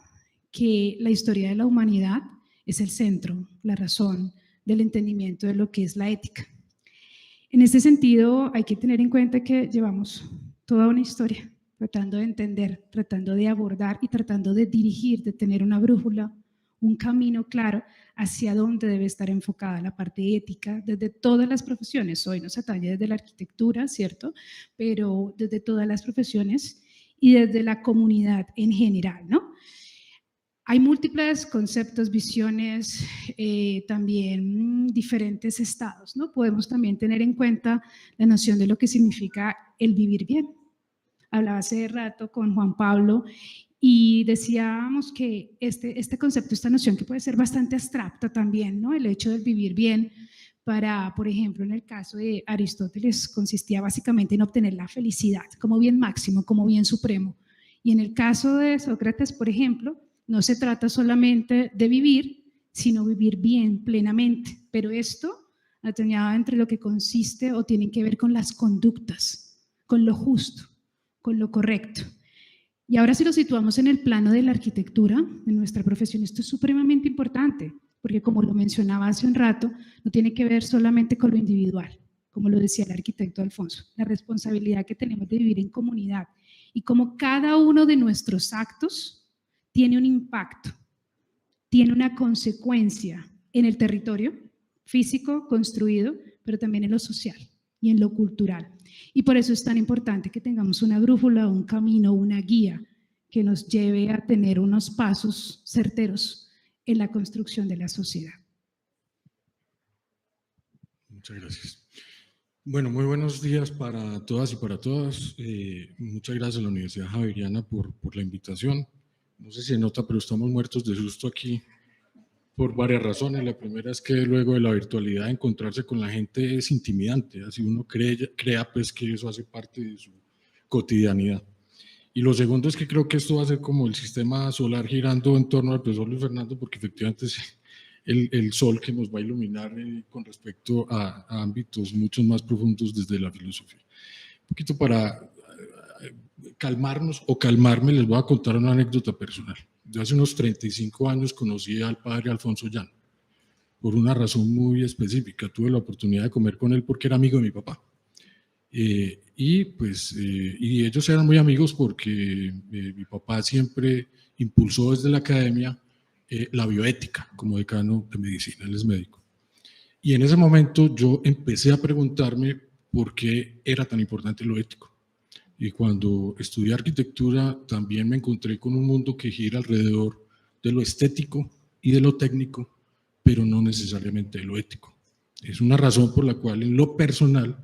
que la historia de la humanidad es el centro, la razón del entendimiento de lo que es la ética. En este sentido, hay que tener en cuenta que llevamos toda una historia tratando de entender, tratando de abordar y tratando de dirigir, de tener una brújula, un camino claro hacia dónde debe estar enfocada la parte ética desde todas las profesiones. Hoy nos atañe desde la arquitectura, ¿cierto? Pero desde todas las profesiones y desde la comunidad en general, ¿no? Hay múltiples conceptos, visiones, también diferentes estados, ¿no? Podemos también tener en cuenta la noción de lo que significa el vivir bien. Hablaba hace rato con Juan Pablo y decíamos que este concepto, esta noción que puede ser bastante abstracta también, ¿no? El hecho del vivir bien para, por ejemplo, en el caso de Aristóteles, consistía básicamente en obtener la felicidad como bien máximo, como bien supremo. Y en el caso de Sócrates, por ejemplo, no se trata solamente de vivir, sino vivir bien, plenamente. Pero esto atañaba entre lo que consiste o tiene que ver con las conductas, con lo justo, con lo correcto. Y ahora si lo situamos en el plano de la arquitectura, en nuestra profesión, esto es supremamente importante, porque como lo mencionaba hace un rato, no tiene que ver solamente con lo individual, como lo decía el arquitecto Alfonso, la responsabilidad que tenemos de vivir en comunidad y como cada uno de nuestros actos tiene un impacto, tiene una consecuencia en el territorio físico construido, pero también en lo social y en lo cultural. Y por eso es tan importante que tengamos una brújula, un camino, una guía que nos lleve a tener unos pasos certeros en la construcción de la sociedad. Muchas gracias. Bueno, muy buenos días para todas y para todas. Muchas gracias a la Universidad Javeriana por la invitación. No sé si se nota, pero estamos muertos de susto aquí por varias razones. La primera es que luego de la virtualidad encontrarse con la gente es intimidante, así uno crea pues que eso hace parte de su cotidianidad. Y lo segundo es que creo que esto va a ser como el sistema solar girando en torno al profesor Luis Fernando, porque efectivamente es el sol que nos va a iluminar con respecto a ámbitos mucho más profundos desde la filosofía. Un poquito para calmarnos o calmarme, les voy a contar una anécdota personal. Yo hace unos 35 años conocí al padre Alfonso Llano, por una razón muy específica. Tuve la oportunidad de comer con él porque era amigo de mi papá. Y ellos eran muy amigos porque mi papá siempre impulsó desde la academia la bioética como decano de medicina, él es médico. Y en ese momento yo empecé a preguntarme por qué era tan importante lo ético. Y cuando estudié arquitectura también me encontré con un mundo que gira alrededor de lo estético y de lo técnico, pero no necesariamente de lo ético. Es una razón por la cual en lo personal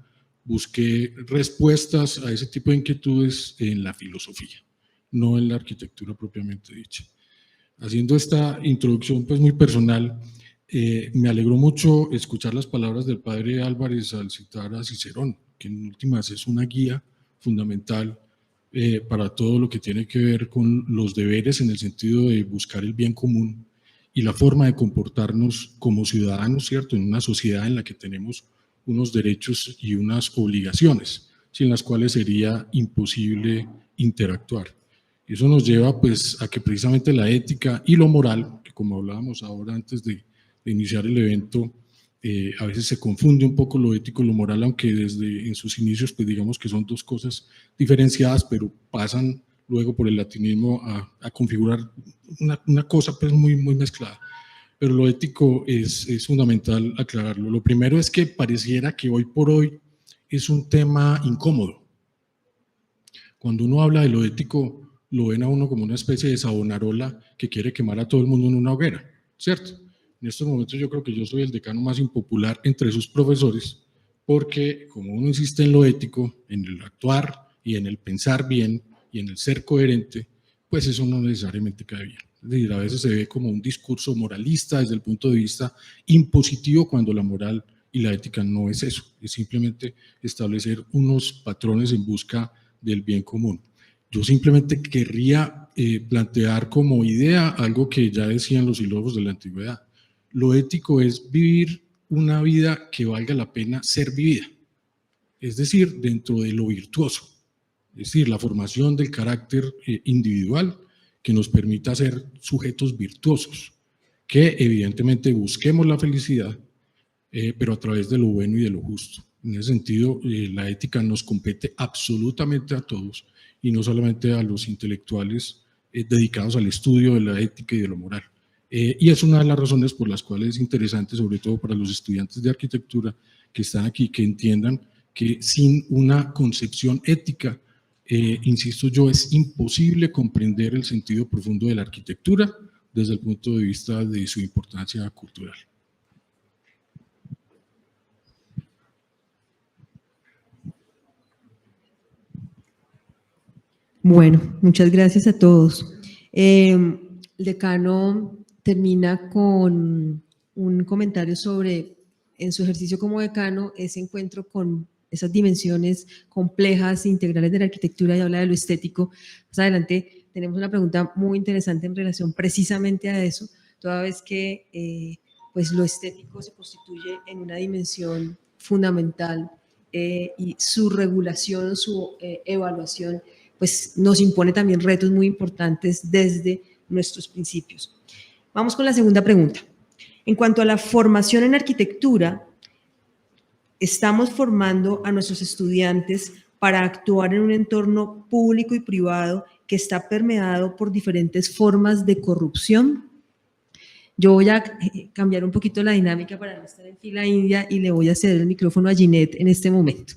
busqué respuestas a ese tipo de inquietudes en la filosofía, no en la arquitectura propiamente dicha. Haciendo esta introducción pues muy personal, me alegró mucho escuchar las palabras del padre Álvarez al citar a Cicerón, que en últimas es una guía fundamental para todo lo que tiene que ver con los deberes en el sentido de buscar el bien común y la forma de comportarnos como ciudadanos, ¿cierto? En una sociedad en la que tenemos unos derechos y unas obligaciones, sin las cuales sería imposible interactuar. Eso nos lleva pues a que precisamente la ética y lo moral, que como hablábamos ahora antes de iniciar el evento, a veces se confunde un poco lo ético y lo moral, aunque desde en sus inicios pues digamos que son dos cosas diferenciadas, pero pasan luego por el latinismo a configurar una cosa pues muy mezclada. Pero lo ético es fundamental aclararlo. Lo primero es que pareciera que hoy por hoy es un tema incómodo. Cuando uno habla de lo ético, lo ven a uno como una especie de Savonarola que quiere quemar a todo el mundo en una hoguera, ¿cierto? En estos momentos yo creo que yo soy el decano más impopular entre sus profesores, porque como uno insiste en lo ético, en el actuar y en el pensar bien y en el ser coherente, pues eso no necesariamente cae bien. Es decir, a veces se ve como un discurso moralista desde el punto de vista impositivo, cuando la moral y la ética no es eso, es simplemente establecer unos patrones en busca del bien común. Yo simplemente querría plantear como idea algo que ya decían los filósofos de la antigüedad. Lo ético es vivir una vida que valga la pena ser vivida, es decir, dentro de lo virtuoso, es decir, la formación del carácter individual que nos permita ser sujetos virtuosos, que evidentemente busquemos la felicidad, pero a través de lo bueno y de lo justo. En ese sentido, la ética nos compete absolutamente a todos y no solamente a los intelectuales dedicados al estudio de la ética y de lo moral. Y es una de las razones por las cuales es interesante, sobre todo para los estudiantes de arquitectura que están aquí, que entiendan que sin una concepción ética, insisto yo, es imposible comprender el sentido profundo de la arquitectura desde el punto de vista de su importancia cultural. Bueno, muchas gracias a todos. El decano termina con un comentario sobre, en su ejercicio como decano, ese encuentro con esas dimensiones complejas, integrales de la arquitectura, y habla de lo estético. Más adelante tenemos una pregunta muy interesante en relación precisamente a eso, toda vez que pues lo estético se constituye en una dimensión fundamental y su regulación, su evaluación, pues nos impone también retos muy importantes desde nuestros principios. Vamos con la segunda pregunta. En cuanto a la formación en arquitectura, ¿estamos formando a nuestros estudiantes para actuar en un entorno público y privado que está permeado por diferentes formas de corrupción? Yo voy a cambiar un poquito la dinámica para no estar en fila india y le voy a ceder el micrófono a Ginette en este momento.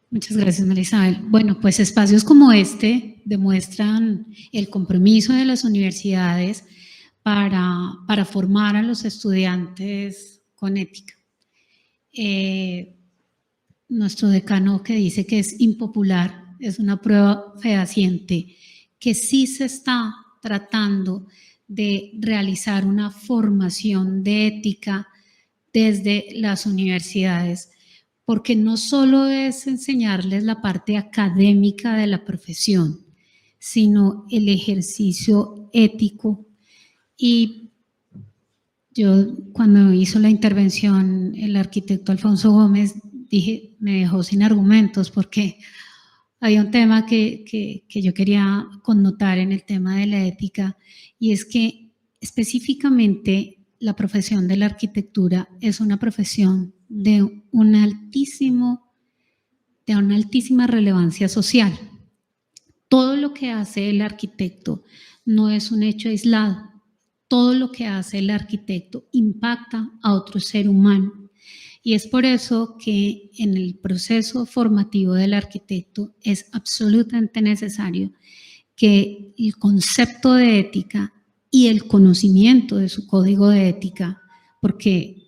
Muchas gracias, María Isabel. Bueno, pues espacios como este demuestran el compromiso de las universidades para formar a los estudiantes con ética. Nuestro decano, que dice que es impopular, es una prueba fehaciente que sí se está tratando de realizar una formación de ética desde las universidades, porque no solo es enseñarles la parte académica de la profesión, sino el ejercicio ético. Y yo, cuando hizo la intervención el arquitecto Alfonso Gómez, dije, me dejó sin argumentos, porque había un tema que yo quería connotar en el tema de la ética, y es que específicamente la profesión de la arquitectura es una profesión de una altísima relevancia social. Todo lo que hace el arquitecto no es un hecho aislado. Todo lo que hace el arquitecto impacta a otro ser humano. Y es por eso que en el proceso formativo del arquitecto es absolutamente necesario que el concepto de ética y el conocimiento de su código de ética, porque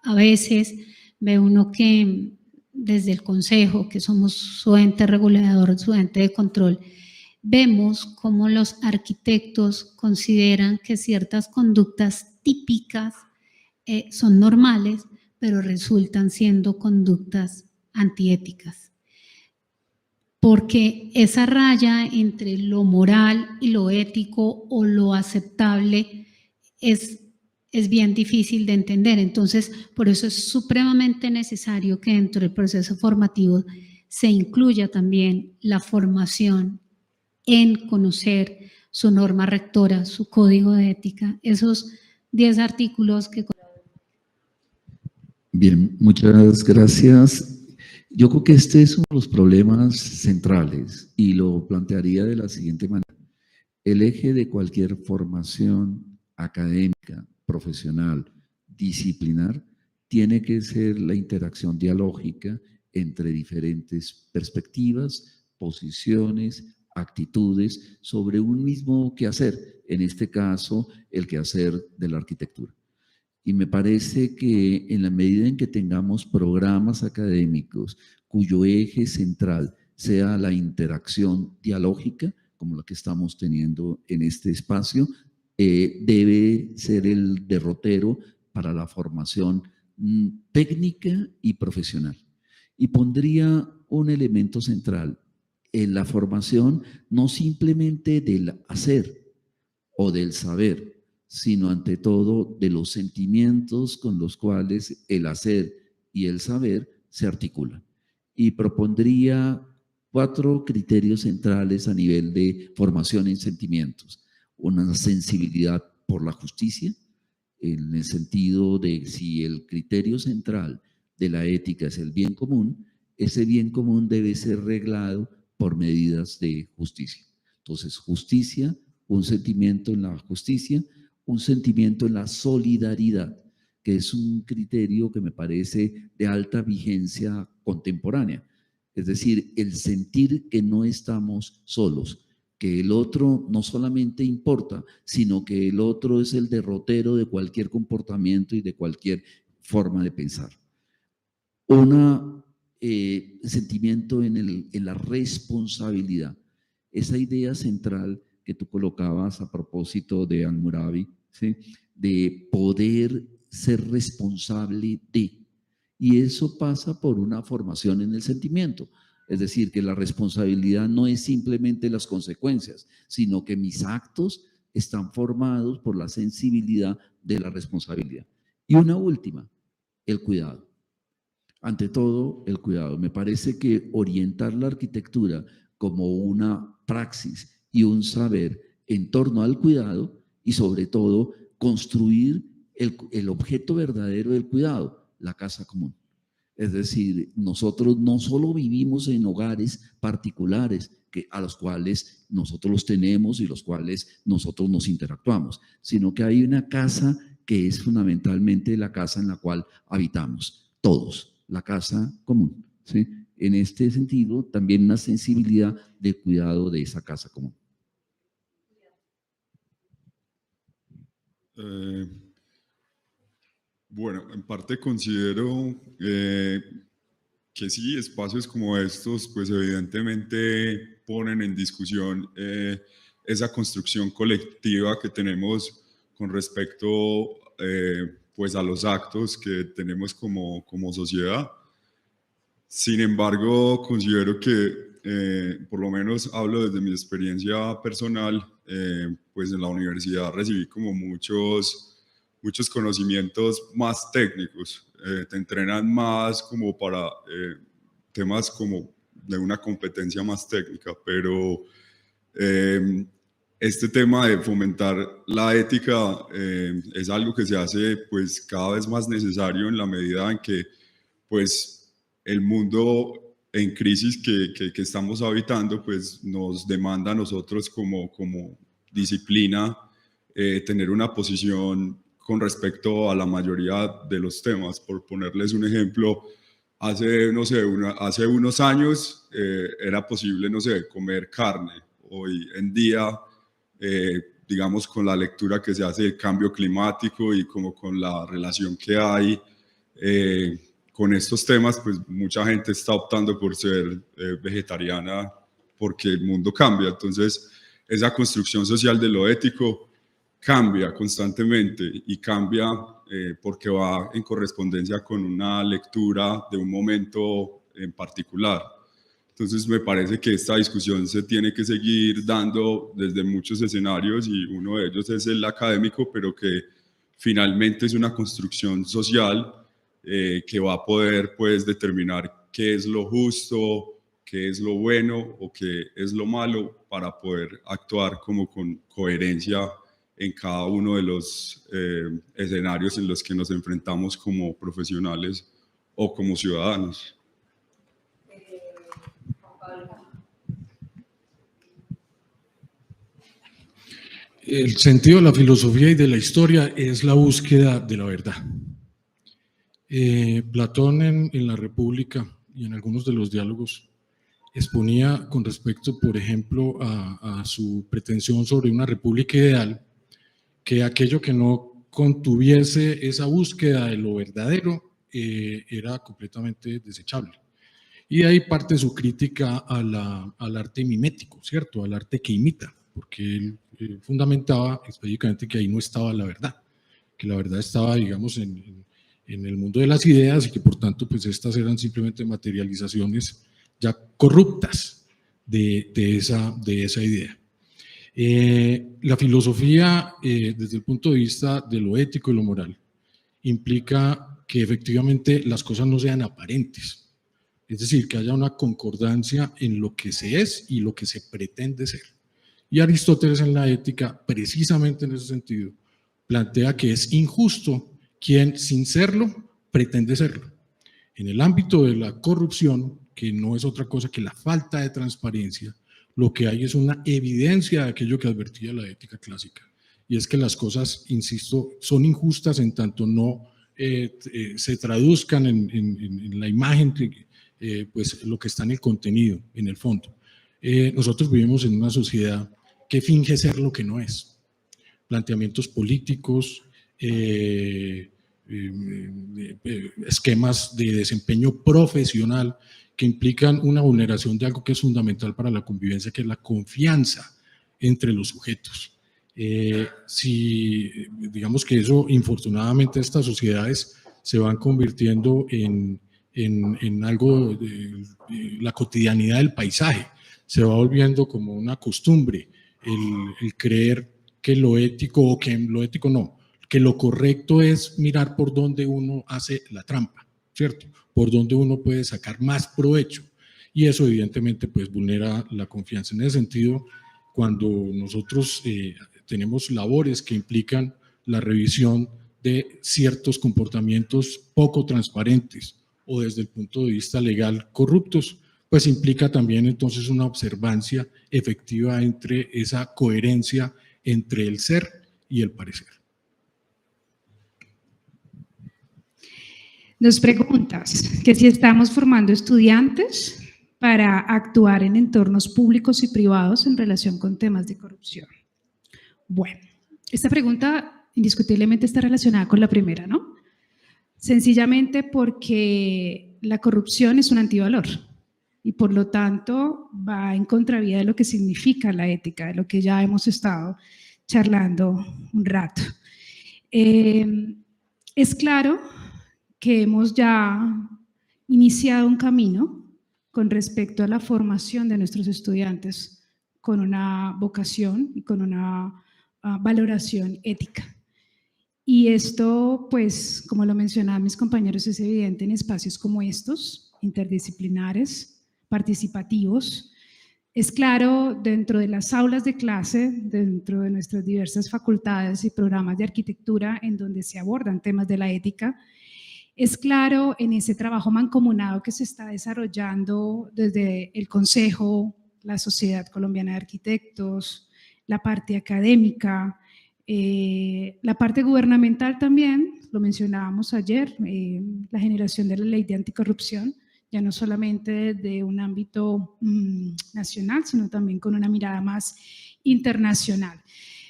a veces ve uno que desde el consejo, que somos su ente regulador, su ente de control, vemos cómo los arquitectos consideran que ciertas conductas típicas son normales, pero resultan siendo conductas antiéticas. Porque esa raya entre lo moral y lo ético o lo aceptable es bien difícil de entender. Entonces, por eso es supremamente necesario que dentro del proceso formativo se incluya también la formación en conocer su norma rectora, su código de ética, esos 10 artículos que... Bien, muchas gracias. Yo creo que este es uno de los problemas centrales y lo plantearía de la siguiente manera. El eje de cualquier formación académica, profesional, disciplinar, tiene que ser la interacción dialógica entre diferentes perspectivas, posiciones, actitudes sobre un mismo quehacer, en este caso el quehacer de la arquitectura. Y me parece que en la medida en que tengamos programas académicos cuyo eje central sea la interacción dialógica, como la que estamos teniendo en este espacio, debe ser el derrotero para la formación técnica y profesional. Y pondría un elemento central en la formación, no simplemente del hacer o del saber, sino ante todo de los sentimientos con los cuales el hacer y el saber se articulan. Y propondría 4 criterios centrales a nivel de formación en sentimientos. Una sensibilidad por la justicia, en el sentido de si el criterio central de la ética es el bien común, ese bien común debe ser reglado por medidas de justicia. Entonces, justicia, un sentimiento en la justicia, un sentimiento en la solidaridad, que es un criterio que me parece de alta vigencia contemporánea. Es decir, el sentir que no estamos solos, que el otro no solamente importa, sino que el otro es el derrotero de cualquier comportamiento y de cualquier forma de pensar. Un sentimiento en la responsabilidad, esa idea central que tú colocabas a propósito de Al-Murabi, ¿sí? De poder ser responsable de, y eso pasa por una formación en el sentimiento. Es decir, que la responsabilidad no es simplemente las consecuencias, sino que mis actos están formados por la sensibilidad de la responsabilidad. Y una última, el cuidado. Ante todo, el cuidado. Me parece que orientar la arquitectura como una praxis y un saber en torno al cuidado y sobre todo construir el objeto verdadero del cuidado, la casa común. Es decir, nosotros no solo vivimos en hogares particulares a los cuales nosotros los tenemos y los cuales nosotros nos interactuamos, sino que hay una casa que es fundamentalmente la casa en la cual habitamos, todos, la casa común, ¿sí? En este sentido, también una sensibilidad de cuidado de esa casa común. Bueno, en parte considero que sí, espacios como estos, pues evidentemente ponen en discusión esa construcción colectiva que tenemos con respecto pues a los actos que tenemos como sociedad. Sin embargo, considero que, por lo menos hablo desde mi experiencia personal, pues en la universidad recibí como muchos conocimientos más técnicos, te entrenan más como para temas como de una competencia más técnica, pero este tema de fomentar la ética es algo que se hace pues cada vez más necesario en la medida en que pues el mundo en crisis que estamos habitando pues nos demanda a nosotros como disciplina tener una posición con respecto a la mayoría de los temas. Por ponerles un ejemplo, hace unos años era posible, no sé, comer carne. Hoy en día, digamos, con la lectura que se hace del cambio climático y como con la relación que hay con estos temas, pues mucha gente está optando por ser vegetariana porque el mundo cambia. Entonces, esa construcción social de lo ético cambia constantemente y cambia porque va en correspondencia con una lectura de un momento en particular. Entonces me parece que esta discusión se tiene que seguir dando desde muchos escenarios y uno de ellos es el académico, pero que finalmente es una construcción social que va a poder pues determinar qué es lo justo, qué es lo bueno o qué es lo malo para poder actuar como con coherencia en cada uno de los escenarios en los que nos enfrentamos como profesionales o como ciudadanos. El sentido de la filosofía y de la historia es la búsqueda de la verdad. Platón en la República y en algunos de los diálogos exponía con respecto, por ejemplo, a su pretensión sobre una república ideal, que aquello que no contuviese esa búsqueda de lo verdadero era completamente desechable. Y de ahí parte su crítica al arte mimético, ¿cierto? Al arte que imita, porque él fundamentaba específicamente que ahí no estaba la verdad, que la verdad estaba, digamos, en el mundo de las ideas y que por tanto pues estas eran simplemente materializaciones ya corruptas de esa idea. La filosofía, desde el punto de vista de lo ético y lo moral, implica que efectivamente las cosas no sean aparentes, es decir, que haya una concordancia en lo que se es y lo que se pretende ser. Y Aristóteles en la ética, precisamente en ese sentido, plantea que es injusto quien sin serlo pretende serlo. En el ámbito de la corrupción, que no es otra cosa que la falta de transparencia, lo que hay es una evidencia de aquello que advertía la ética clásica, y es que las cosas, insisto, son injustas en tanto no se traduzcan en la imagen, pues lo que está en el contenido, en el fondo. Nosotros vivimos en una sociedad que finge ser lo que no es. Planteamientos políticos, esquemas de desempeño profesional que implican una vulneración de algo que es fundamental para la convivencia, que es la confianza entre los sujetos. Si digamos que eso, infortunadamente, estas sociedades se van convirtiendo en algo de la cotidianidad del paisaje, se va volviendo como una costumbre el creer que lo ético, o que lo ético no, que lo correcto es mirar por dónde uno hace la trampa, ¿cierto? Por dónde uno puede sacar más provecho, y eso evidentemente pues vulnera la confianza. En ese sentido, cuando nosotros tenemos labores que implican la revisión de ciertos comportamientos poco transparentes o desde el punto de vista legal corruptos, pues implica también entonces una observancia efectiva entre esa coherencia entre el ser y el parecer. Nos preguntas que si estamos formando estudiantes para actuar en entornos públicos y privados en relación con temas de corrupción. Bueno, esta pregunta indiscutiblemente está relacionada con la primera, ¿no? Sencillamente porque la corrupción es un antivalor y por lo tanto va en contravía de lo que significa la ética, de lo que ya hemos estado charlando un rato. Es claro que hemos ya iniciado un camino con respecto a la formación de nuestros estudiantes con una vocación y con una valoración ética. Y esto, pues, como lo mencionaban mis compañeros, es evidente en espacios como estos, interdisciplinares, participativos. Es claro dentro de las aulas de clase, dentro de nuestras diversas facultades y programas de arquitectura en donde se abordan temas de la ética. Es claro en ese trabajo mancomunado que se está desarrollando desde el Consejo, la Sociedad Colombiana de Arquitectos, la parte académica, la parte gubernamental también, lo mencionábamos ayer, la generación de la ley de anticorrupción, ya no solamente de un ámbito nacional, sino también con una mirada más internacional.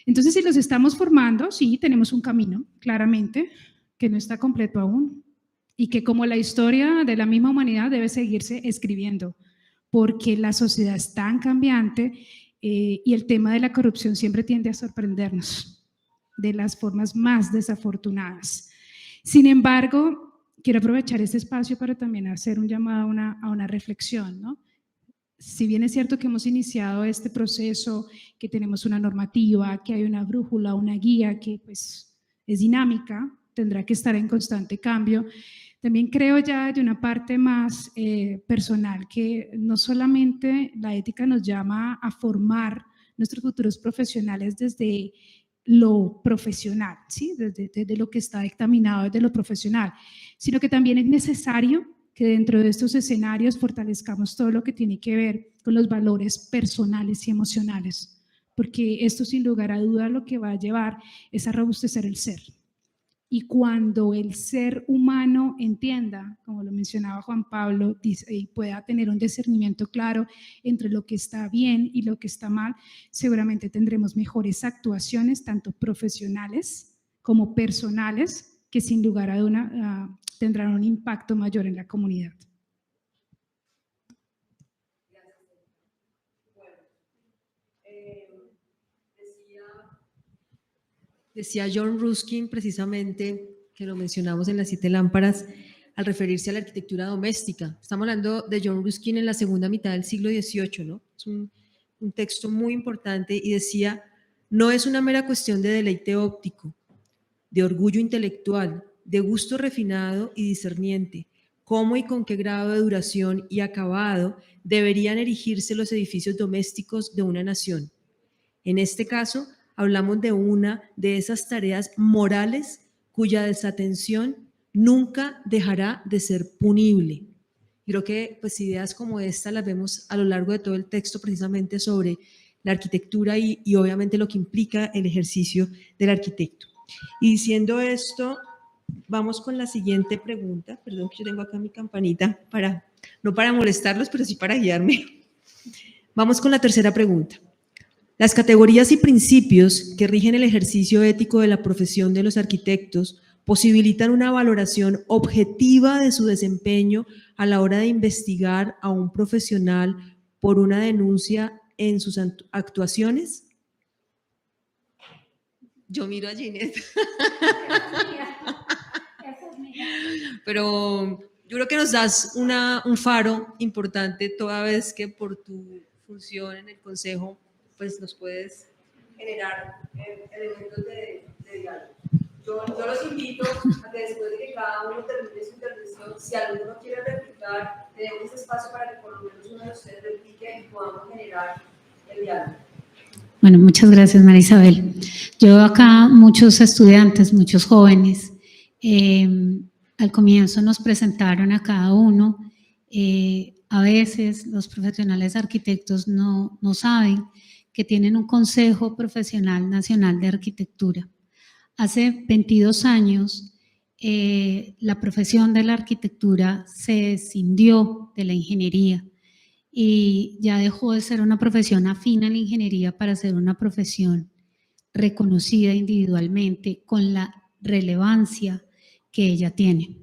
Entonces, si los estamos formando, sí, tenemos un camino, claramente, que no está completo aún, y que como la historia de la misma humanidad debe seguirse escribiendo, porque la sociedad es tan cambiante y el tema de la corrupción siempre tiende a sorprendernos de las formas más desafortunadas. Sin embargo, quiero aprovechar este espacio para también hacer un llamado a una reflexión, ¿no? Si bien es cierto que hemos iniciado este proceso, que tenemos una normativa, que hay una brújula, una guía que pues es dinámica, tendrá que estar en constante cambio, también creo ya de una parte más personal que no solamente la ética nos llama a formar nuestros futuros profesionales desde lo profesional, ¿sí? desde lo que está dictaminado desde lo profesional, sino que también es necesario que dentro de estos escenarios fortalezcamos todo lo que tiene que ver con los valores personales y emocionales, porque esto sin lugar a duda lo que va a llevar es a robustecer el ser. Y cuando el ser humano entienda, como lo mencionaba Juan Pablo, y pueda tener un discernimiento claro entre lo que está bien y lo que está mal, seguramente tendremos mejores actuaciones, tanto profesionales como personales, que sin lugar a duda tendrán un impacto mayor en la comunidad. Decía John Ruskin precisamente, que lo mencionamos en las 7 lámparas, al referirse a la arquitectura doméstica. Estamos hablando de John Ruskin en la segunda mitad del siglo XVIII, ¿no? Es un texto muy importante y decía, no es una mera cuestión de deleite óptico, de orgullo intelectual, de gusto refinado y discerniente, cómo y con qué grado de duración y acabado deberían erigirse los edificios domésticos de una nación. En este caso, hablamos de una de esas tareas morales cuya desatención nunca dejará de ser punible. Creo que pues, ideas como esta las vemos a lo largo de todo el texto precisamente sobre la arquitectura y obviamente lo que implica el ejercicio del arquitecto. Y diciendo esto, vamos con la siguiente pregunta. Perdón que yo tengo acá mi campanita, no para molestarlos, pero sí para guiarme. Vamos con la tercera pregunta. Las categorías y principios que rigen el ejercicio ético de la profesión de los arquitectos posibilitan una valoración objetiva de su desempeño a la hora de investigar a un profesional por una denuncia en sus actuaciones. Yo miro a Ginette. Pero yo creo que nos das un faro importante toda vez que por tu función en el Consejo pues nos puedes generar elementos de diálogo. Yo los invito a que después de que cada uno termine su intervención, si alguno quiere replicar, tenemos ese espacio para que por lo menos uno de ustedes replique y podamos generar el diálogo. Bueno, muchas gracias, María Isabel. Yo acá muchos estudiantes, muchos jóvenes, al comienzo nos presentaron a cada uno. A veces los profesionales arquitectos no saben que tienen un Consejo Profesional Nacional de Arquitectura. Hace 22 años, la profesión de la arquitectura se escindió de la ingeniería y ya dejó de ser una profesión afín a la ingeniería para ser una profesión reconocida individualmente con la relevancia que ella tiene.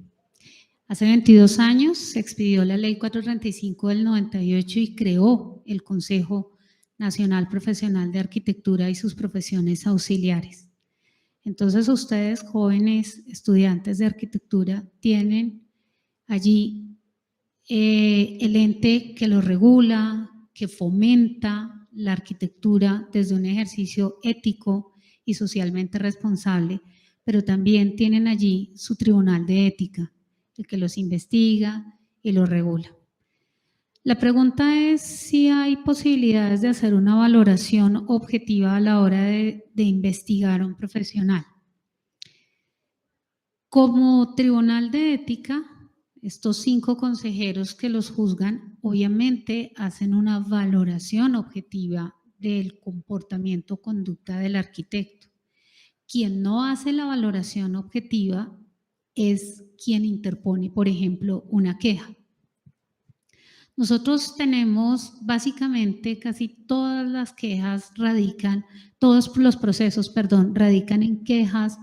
Hace 22 años se expidió la Ley 435 del 98 y creó el Consejo Nacional Profesional de Arquitectura y sus profesiones auxiliares. Entonces ustedes, jóvenes estudiantes de arquitectura, tienen allí el ente que lo regula, que fomenta la arquitectura desde un ejercicio ético y socialmente responsable, pero también tienen allí su tribunal de ética, el que los investiga y los regula. La pregunta es si hay posibilidades de hacer una valoración objetiva a la hora de investigar a un profesional. Como tribunal de ética, estos 5 consejeros que los juzgan, obviamente hacen una valoración objetiva del comportamiento o conducta del arquitecto. Quien no hace la valoración objetiva es quien interpone, por ejemplo, una queja. Nosotros tenemos básicamente casi todas las quejas todos los procesos, radican en quejas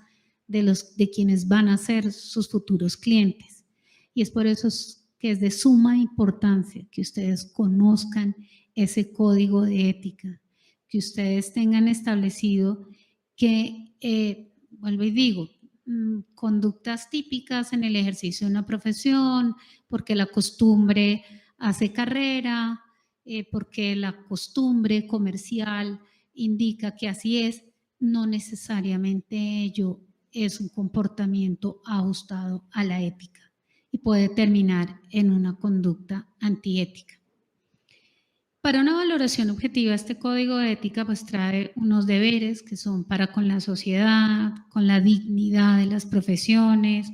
de quienes van a ser sus futuros clientes. Y es por eso que es de suma importancia que ustedes conozcan ese código de ética, que ustedes tengan establecido que, vuelvo y digo, conductas típicas en el ejercicio de una profesión, porque la costumbre hace carrera, porque la costumbre comercial indica que así es, no necesariamente ello es un comportamiento ajustado a la ética y puede terminar en una conducta antiética. Para una valoración objetiva, este código de ética pues trae unos deberes que son para con la sociedad, con la dignidad de las profesiones,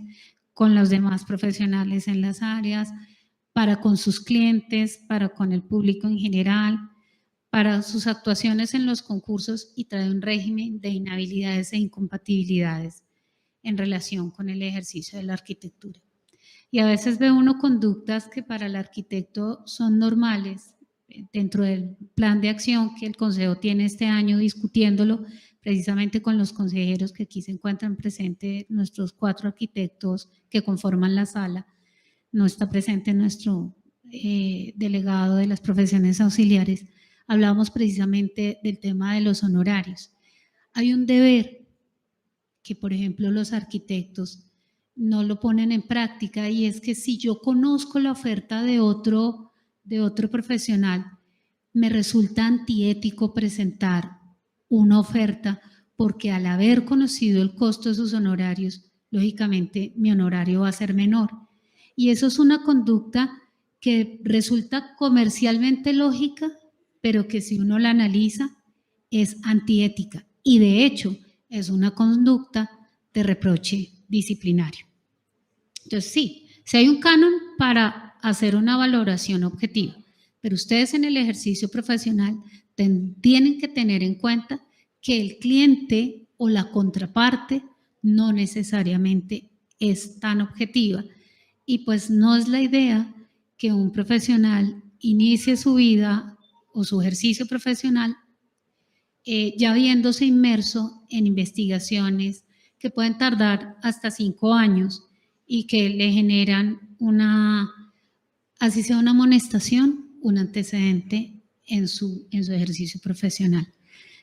con los demás profesionales en las áreas, para con sus clientes, para con el público en general, para sus actuaciones en los concursos y trae un régimen de inhabilidades e incompatibilidades en relación con el ejercicio de la arquitectura. Y a veces ve uno conductas que para el arquitecto son normales dentro del plan de acción que el Consejo tiene este año discutiéndolo precisamente con los consejeros que aquí se encuentran presentes, nuestros 4 arquitectos que conforman la sala. No está presente nuestro delegado de las profesiones auxiliares. Hablábamos precisamente del tema de los honorarios. Hay un deber que, por ejemplo, los arquitectos no lo ponen en práctica, y es que si yo conozco la oferta de otro profesional, me resulta antiético presentar una oferta, porque al haber conocido el costo de sus honorarios, lógicamente mi honorario va a ser menor. Y eso es una conducta que resulta comercialmente lógica, pero que si uno la analiza es antiética, y de hecho es una conducta de reproche disciplinario. Entonces sí, si hay un canon para hacer una valoración objetiva, pero ustedes en el ejercicio profesional tienen que tener en cuenta que el cliente o la contraparte no necesariamente es tan objetiva, y pues no es la idea que un profesional inicie su vida o su ejercicio profesional ya viéndose inmerso en investigaciones que pueden tardar hasta 5 años y que le generan así sea una amonestación, un antecedente en su ejercicio profesional.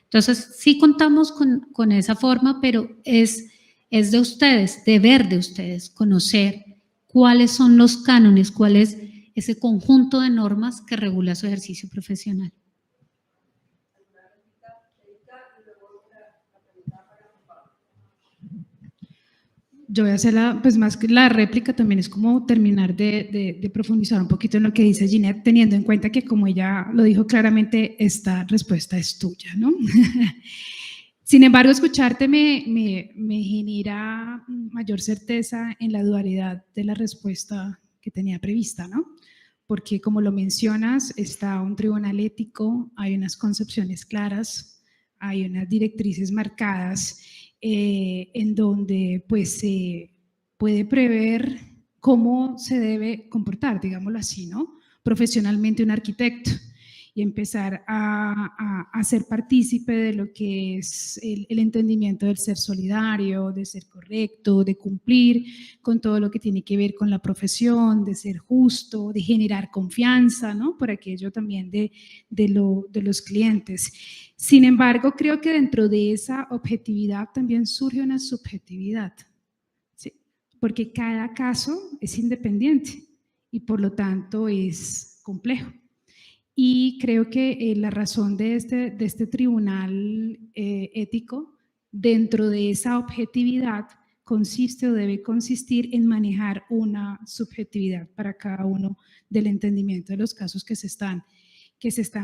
Entonces, sí contamos con esa forma, pero es de ustedes, deber de ustedes, conocer cuáles son los cánones, cuál es ese conjunto de normas que regula su ejercicio profesional. Yo voy a hacer pues más que la réplica, también es como terminar de profundizar un poquito en lo que dice Ginette, teniendo en cuenta que, como ella lo dijo claramente, esta respuesta es tuya, ¿no? Sin embargo, escucharte me genera mayor certeza en la dualidad de la respuesta que tenía prevista, ¿no? Porque, como lo mencionas, está un tribunal ético, hay unas concepciones claras, hay unas directrices marcadas, en donde pues se puede prever cómo se debe comportar, digámoslo así, ¿no? Profesionalmente un arquitecto, y empezar a ser partícipe de lo que es el entendimiento del ser solidario, de ser correcto, de cumplir con todo lo que tiene que ver con la profesión, de ser justo, de generar confianza, ¿no? Por aquello también de los clientes. Sin embargo, creo que dentro de esa objetividad también surge una subjetividad, ¿sí? Porque cada caso es independiente y por lo tanto es complejo. Y creo que la razón de este tribunal ético, dentro de esa objetividad, consiste o debe consistir en manejar una subjetividad para cada uno del entendimiento de los casos que se están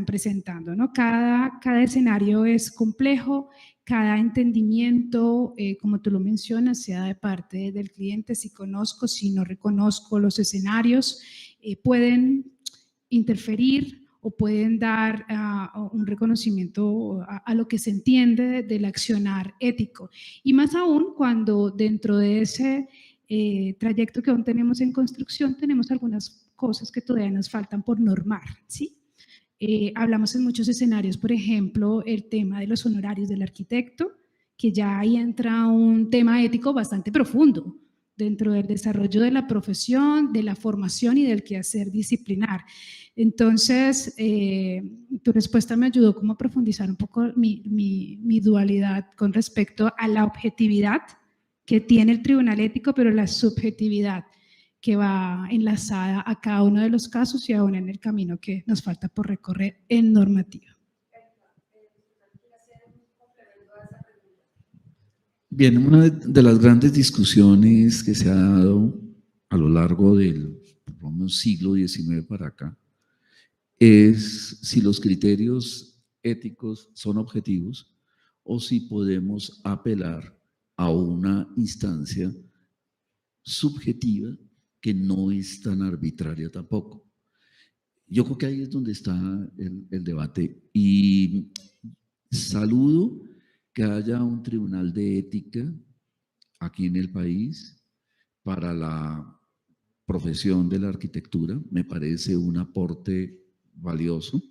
presentando, ¿no? Cada escenario es complejo, cada entendimiento, como tú lo mencionas, sea de parte del cliente, si conozco, si no reconozco los escenarios, pueden interferir o pueden dar un reconocimiento a lo que se entiende del accionar ético. Y más aún cuando dentro de ese trayecto que aún tenemos en construcción, tenemos algunas cosas que todavía nos faltan por normar, ¿sí? Hablamos en muchos escenarios, por ejemplo, el tema de los honorarios del arquitecto, que ya ahí entra un tema ético bastante profundo dentro del desarrollo de la profesión, de la formación y del quehacer disciplinar. Entonces, tu respuesta me ayudó como a profundizar un poco mi dualidad con respecto a la objetividad que tiene el tribunal ético, pero la subjetividad que va enlazada a cada uno de los casos y aún en el camino que nos falta por recorrer en normativa. Bien, una de las grandes discusiones que se ha dado a lo largo del por lo menos siglo XIX para acá es si los criterios éticos son objetivos o si podemos apelar a una instancia subjetiva que no es tan arbitraria tampoco. Yo creo que ahí es donde está el debate, y saludo que haya un tribunal de ética aquí en el país para la profesión de la arquitectura, me parece un aporte valioso,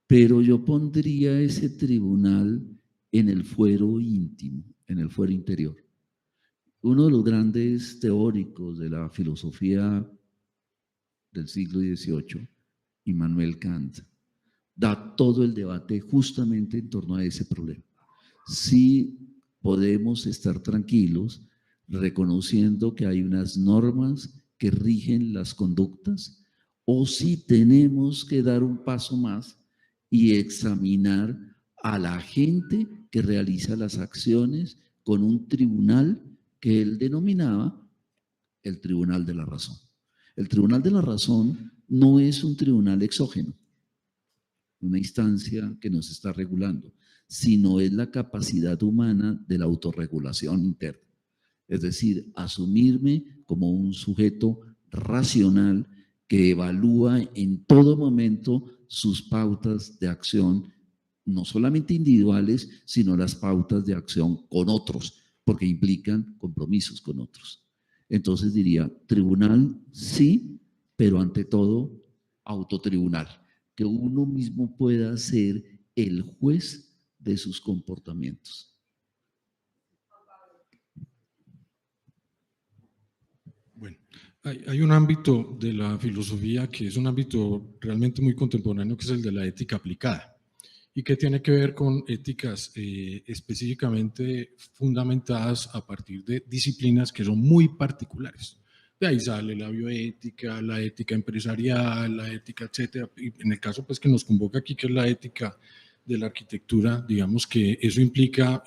pero yo pondría ese tribunal en el fuero íntimo, en el fuero interior. Uno de los grandes teóricos de la filosofía del siglo XVIII, Immanuel Kant, da todo el debate justamente en torno a ese problema. Si podemos estar tranquilos reconociendo que hay unas normas que rigen las conductas, o si tenemos que dar un paso más y examinar a la gente que realiza las acciones con un tribunal que él denominaba el Tribunal de la Razón. El Tribunal de la Razón no es un tribunal exógeno, una instancia que nos está regulando, sino es la capacidad humana de la autorregulación interna. Es decir, asumirme como un sujeto racional que evalúa en todo momento sus pautas de acción, no solamente individuales, sino las pautas de acción con otros, porque implican compromisos con otros. Entonces diría, tribunal sí, pero ante todo, autotribunal, que uno mismo pueda ser el juez de sus comportamientos. Bueno, hay un ámbito de la filosofía que es un ámbito realmente muy contemporáneo, que es el de la ética aplicada, y que tiene que ver con éticas específicamente fundamentadas a partir de disciplinas que son muy particulares. De ahí sale la bioética, la ética empresarial, la ética, etcétera. Y en el caso pues que nos convoca aquí, que es la ética de la arquitectura, digamos que eso implica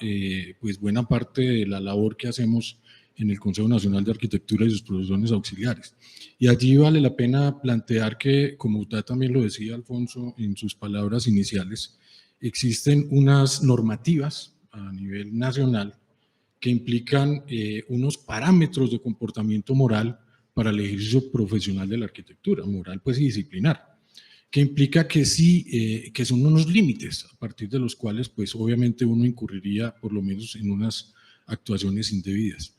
pues buena parte de la labor que hacemos en el Consejo Nacional de Arquitectura y sus profesiones auxiliares. Y allí vale la pena plantear que, como usted también lo decía, Alfonso, en sus palabras iniciales, existen unas normativas a nivel nacional que implican unos parámetros de comportamiento moral para el ejercicio profesional de la arquitectura, moral pues y disciplinar, que implica que sí, que son unos límites a partir de los cuales pues obviamente uno incurriría por lo menos en unas actuaciones indebidas.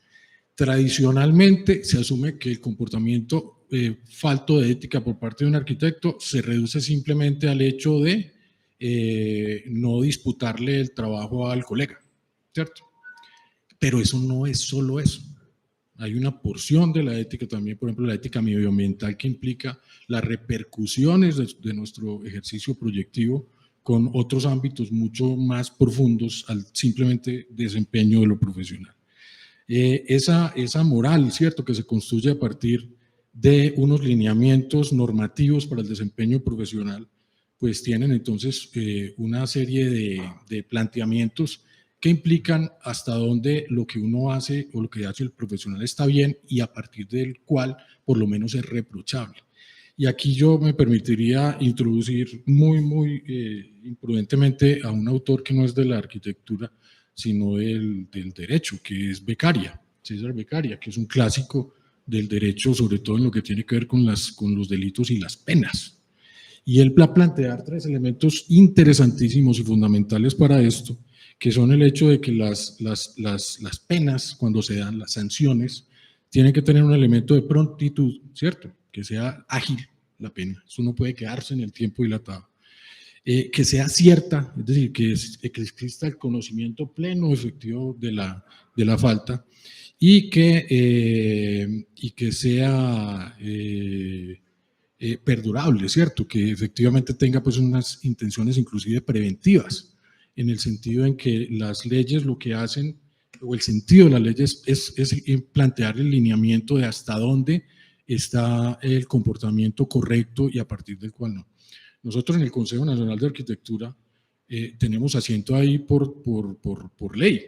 Tradicionalmente se asume que el comportamiento falto de ética por parte de un arquitecto se reduce simplemente al hecho de no disputarle el trabajo al colega, ¿cierto? Pero eso no es solo eso. Hay una porción de la ética también, por ejemplo, la ética medioambiental, que implica las repercusiones de nuestro ejercicio proyectivo con otros ámbitos mucho más profundos al simplemente desempeño de lo profesional. Esa moral, ¿cierto?, que se construye a partir de unos lineamientos normativos para el desempeño profesional, pues tienen entonces una serie de planteamientos que implican hasta dónde lo que uno hace o lo que hace el profesional está bien y a partir del cual por lo menos es reprochable. Y aquí yo me permitiría introducir muy imprudentemente a un autor que no es de la arquitectura, sino del derecho, que es Beccaria, César Beccaria, que es un clásico del derecho, sobre todo en lo que tiene que ver con los delitos y las penas. Y él va a plantear tres elementos interesantísimos y fundamentales para esto, que son el hecho de que las penas, cuando se dan las sanciones, tienen que tener un elemento de prontitud, ¿cierto? Que sea ágil la pena, eso no puede quedarse en el tiempo dilatado. Que sea cierta, es decir, que exista el conocimiento pleno, efectivo de la falta, y que sea perdurable, ¿cierto? Que efectivamente tenga pues unas intenciones inclusive preventivas, en el sentido en que las leyes lo que hacen, o el sentido de las leyes es plantear el lineamiento de hasta dónde está el comportamiento correcto y a partir del cual no. Nosotros en el Consejo Nacional de Arquitectura tenemos asiento ahí por ley.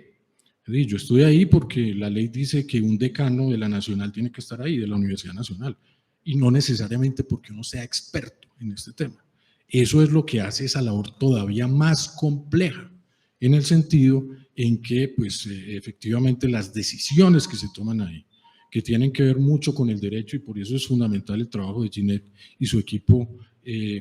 Es decir, yo estoy ahí porque la ley dice que un decano de la Nacional tiene que estar ahí, de la Universidad Nacional, y no necesariamente porque uno sea experto en este tema. Eso es lo que hace esa labor todavía más compleja, en el sentido en que pues, efectivamente las decisiones que se toman ahí, que tienen que ver mucho con el derecho, y por eso es fundamental el trabajo de Ginette y su equipo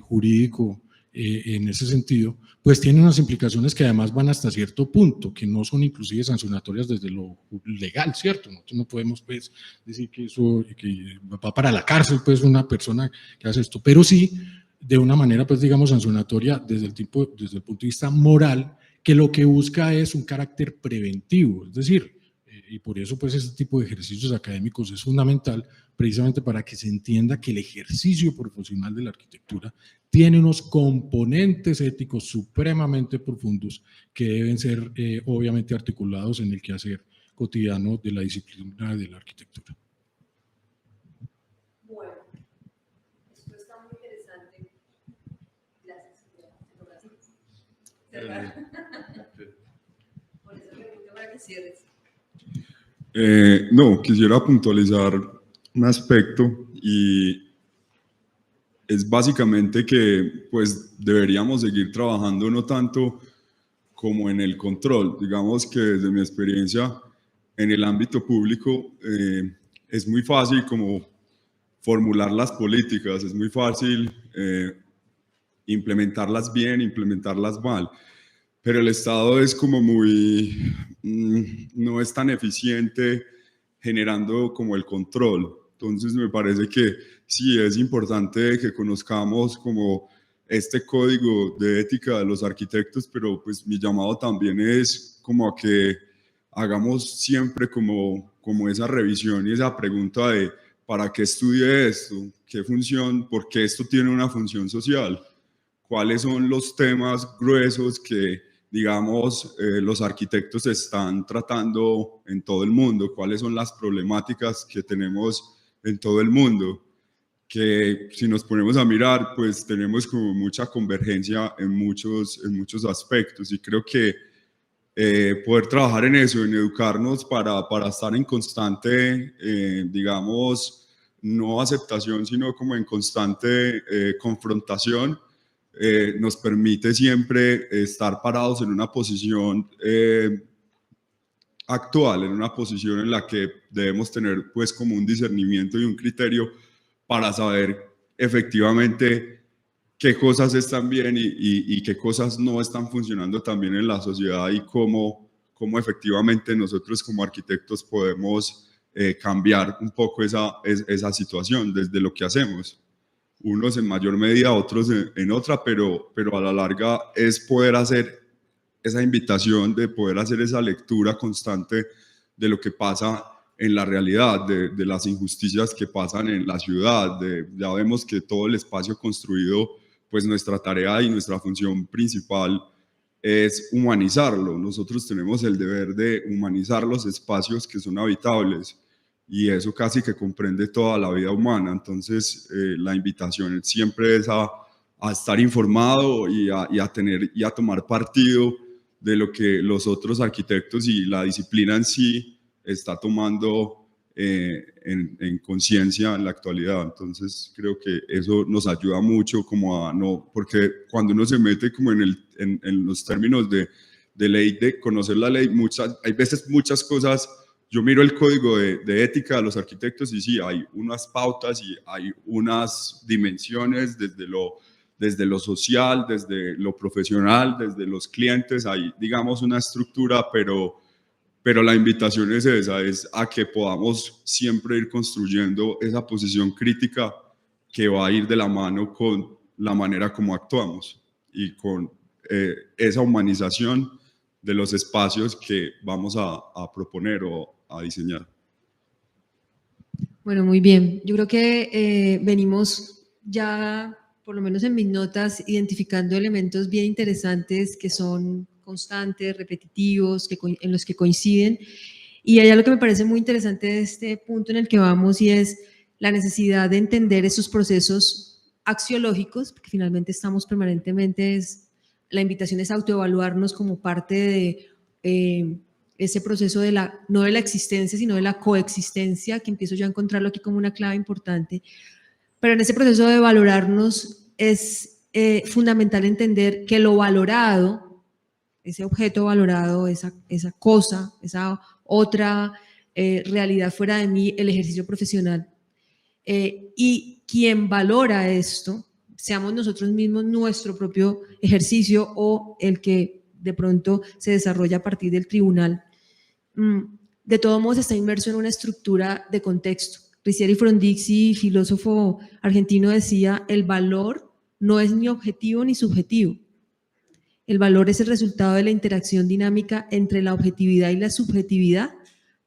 jurídico, en ese sentido, pues tiene unas implicaciones que además van hasta cierto punto, que no son inclusive sancionatorias desde lo legal, ¿cierto? Nosotros no podemos pues decir que eso que va para la cárcel pues una persona que hace esto, pero sí de una manera pues digamos sancionatoria desde el punto de vista moral, que lo que busca es un carácter preventivo, es decir, y por eso pues este tipo de ejercicios académicos es fundamental precisamente para que se entienda que el ejercicio profesional de la arquitectura tiene unos componentes éticos supremamente profundos que deben ser obviamente articulados en el quehacer cotidiano de la disciplina de la arquitectura. Bueno, esto está muy interesante. Gracias. Por eso pregunto para que cierres. No, quisiera puntualizar un aspecto y es básicamente que pues deberíamos seguir trabajando no tanto como en el control. Digamos que desde mi experiencia en el ámbito público es muy fácil como formular las políticas, es muy fácil implementarlas bien, implementarlas mal, pero el Estado es como muy, no es tan eficiente generando como el control. Entonces me parece que sí es importante que conozcamos como este código de ética de los arquitectos, pero pues mi llamado también es como a que hagamos siempre como esa revisión y esa pregunta de ¿para qué estudié esto? ¿Qué función? ¿Por qué esto tiene una función social? ¿Cuáles son los temas gruesos que, digamos, los arquitectos están tratando en todo el mundo? ¿Cuáles son las problemáticas que tenemos en todo el mundo? Que si nos ponemos a mirar, pues tenemos como mucha convergencia en muchos aspectos y creo que poder trabajar en eso, en educarnos para estar en constante, digamos, no aceptación, sino como en constante confrontación, nos permite siempre estar parados en una posición actual, en una posición en la que debemos tener pues como un discernimiento y un criterio para saber efectivamente qué cosas están bien y qué cosas no están funcionando tan bien en la sociedad y cómo efectivamente nosotros como arquitectos podemos cambiar un poco esa situación desde lo que hacemos. Unos en mayor medida, otros en otra, pero a la larga es poder hacer esa invitación, de poder hacer esa lectura constante de lo que pasa en la realidad, de las injusticias que pasan en la ciudad. Ya vemos que todo el espacio construido, pues nuestra tarea y nuestra función principal es humanizarlo. Nosotros tenemos el deber de humanizar los espacios que son habitables y eso casi que comprende toda la vida humana. Entonces la invitación siempre es a estar informado y a tomar partido de lo que los otros arquitectos y la disciplina en sí está tomando en conciencia en la actualidad. Entonces creo que eso nos ayuda mucho como a no, porque cuando uno se mete como en los términos de ley, de conocer la ley, hay veces muchas cosas. Yo miro el código de ética de los arquitectos y sí, hay unas pautas y hay unas dimensiones desde lo social, desde lo profesional, desde los clientes, hay, digamos, una estructura, pero la invitación es esa, es a que podamos siempre ir construyendo esa posición crítica que va a ir de la mano con la manera como actuamos y con esa humanización de los espacios que vamos a proponer o a diseñar. Bueno, muy bien. Yo creo que venimos ya, por lo menos en mis notas, identificando elementos bien interesantes que son constantes, repetitivos, en los que coinciden. Y hay algo que me parece muy interesante de este punto en el que vamos y es la necesidad de entender esos procesos axiológicos, porque finalmente estamos permanentemente, la invitación es autoevaluarnos como parte de ese proceso no de la existencia, sino de la coexistencia, que empiezo yo a encontrarlo aquí como una clave importante. Pero en ese proceso de valorarnos es fundamental entender que lo valorado, ese objeto valorado, esa cosa, esa otra realidad fuera de mí, el ejercicio profesional, y quien valora esto, seamos nosotros mismos nuestro propio ejercicio o el que de pronto se desarrolla a partir del tribunal. De todos modos está inmerso en una estructura de contexto. Riccieri Frondizi, filósofo argentino, decía: el valor no es ni objetivo ni subjetivo. El valor es el resultado de la interacción dinámica entre la objetividad y la subjetividad,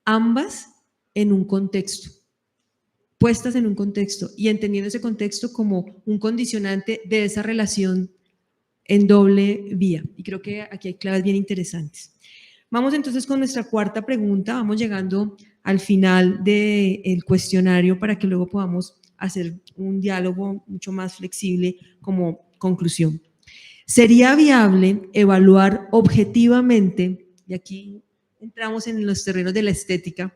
ambas en un contexto, puestas en un contexto y entendiendo ese contexto como un condicionante de esa relación en doble vía. Y creo que aquí hay claves bien interesantes. Vamos entonces con nuestra cuarta pregunta. Vamos llegando al final del cuestionario para que luego podamos hacer un diálogo mucho más flexible como conclusión. ¿Sería viable evaluar objetivamente, y aquí entramos en los terrenos de la estética,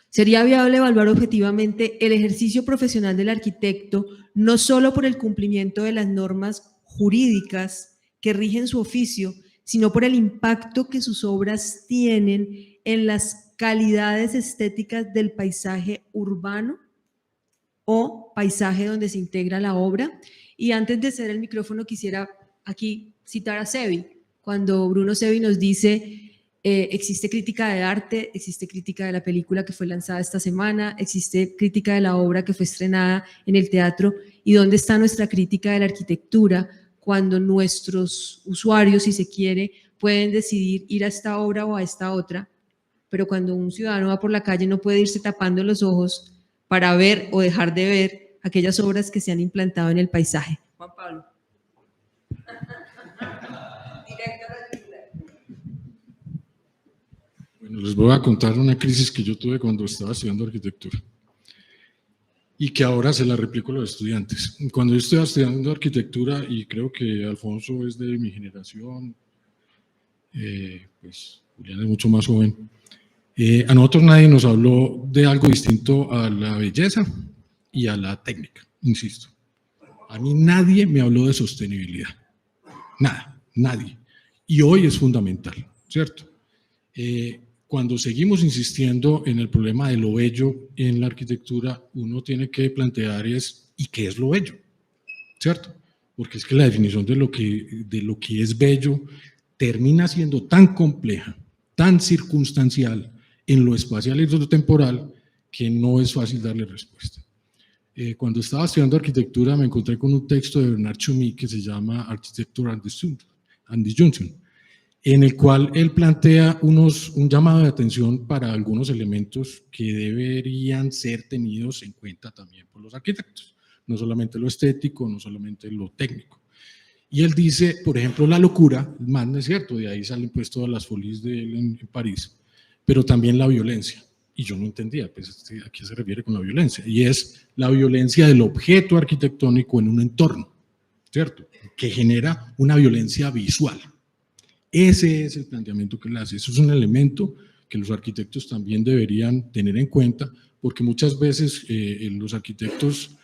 sería viable evaluar objetivamente el ejercicio profesional del arquitecto no solo por el cumplimiento de las normas jurídicas que rigen su oficio, sino por el impacto que sus obras tienen en las calidades estéticas del paisaje urbano o paisaje donde se integra la obra? Y antes de ceder el micrófono quisiera aquí citar a Sevi, cuando Bruno Sevi nos dice: existe crítica de arte, existe crítica de la película que fue lanzada esta semana, existe crítica de la obra que fue estrenada en el teatro, ¿y dónde está nuestra crítica de la arquitectura cuando nuestros usuarios, si se quiere, pueden decidir ir a esta obra o a esta otra, pero cuando un ciudadano va por la calle no puede irse tapando los ojos para ver o dejar de ver aquellas obras que se han implantado en el paisaje? Juan Pablo. Bueno, les voy a contar una crisis que yo tuve cuando estaba estudiando arquitectura y que ahora se la replico a los estudiantes. Cuando yo estaba estudiando arquitectura, y creo que Alfonso es de mi generación, pues Julián es mucho más joven, a nosotros nadie nos habló de algo distinto a la belleza y a la técnica, insisto. A mí nadie me habló de sostenibilidad, nada, nadie. Y hoy es fundamental, ¿cierto? Cuando seguimos insistiendo en el problema de lo bello en la arquitectura, uno tiene que plantear ¿y qué es lo bello? ¿Cierto? Porque es que la definición de lo que es bello termina siendo tan compleja, tan circunstancial en lo espacial y lo temporal, que no es fácil darle respuesta. Cuando estaba estudiando arquitectura me encontré con un texto de Bernard Tschumi que se llama Architecture and Disjunction, en el cual él plantea un llamado de atención para algunos elementos que deberían ser tenidos en cuenta también por los arquitectos, no solamente lo estético, no solamente lo técnico. Y él dice, por ejemplo, la locura, el madness, ¿cierto? De ahí salen pues todas las folies de él en París, pero también la violencia. Y yo no entendía, pues, ¿a qué se refiere con la violencia? Y es la violencia del objeto arquitectónico en un entorno, ¿cierto? Que genera una violencia visual. Ese es el planteamiento que él hace. Eso es un elemento que los arquitectos también deberían tener en cuenta, porque muchas veces los arquitectos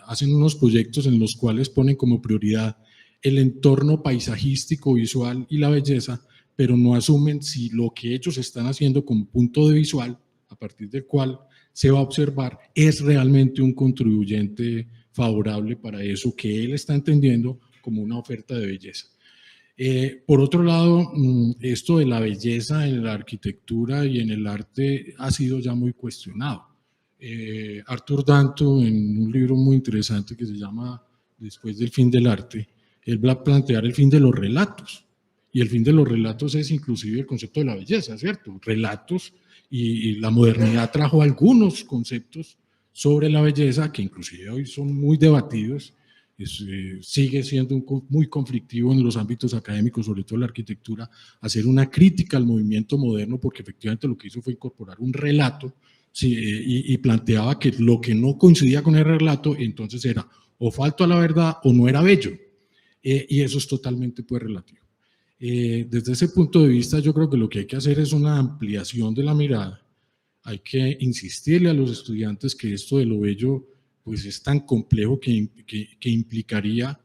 hacen unos proyectos en los cuales ponen como prioridad el entorno paisajístico, visual y la belleza, pero no asumen si lo que ellos están haciendo como punto de visual, a partir del cual se va a observar, es realmente un contribuyente favorable para eso que él está entendiendo como una oferta de belleza. Por otro lado, esto de la belleza en la arquitectura y en el arte ha sido ya muy cuestionado. Arthur Danto, en un libro muy interesante que se llama Después del fin del arte, él va a plantear el fin de los relatos. Y el fin de los relatos es inclusive el concepto de la belleza, ¿cierto? Relatos, y la modernidad trajo algunos conceptos sobre la belleza que inclusive hoy son muy debatidos. Sigue siendo muy conflictivo en los ámbitos académicos, sobre todo la arquitectura, hacer una crítica al movimiento moderno, porque efectivamente lo que hizo fue incorporar un relato, sí, y planteaba que lo que no coincidía con el relato entonces era o falto a la verdad o no era bello, y eso es totalmente pues relativo. Desde ese punto de vista yo creo que lo que hay que hacer es una ampliación de la mirada. Hay que insistirle a los estudiantes que esto de lo bello pues es tan complejo que implicaría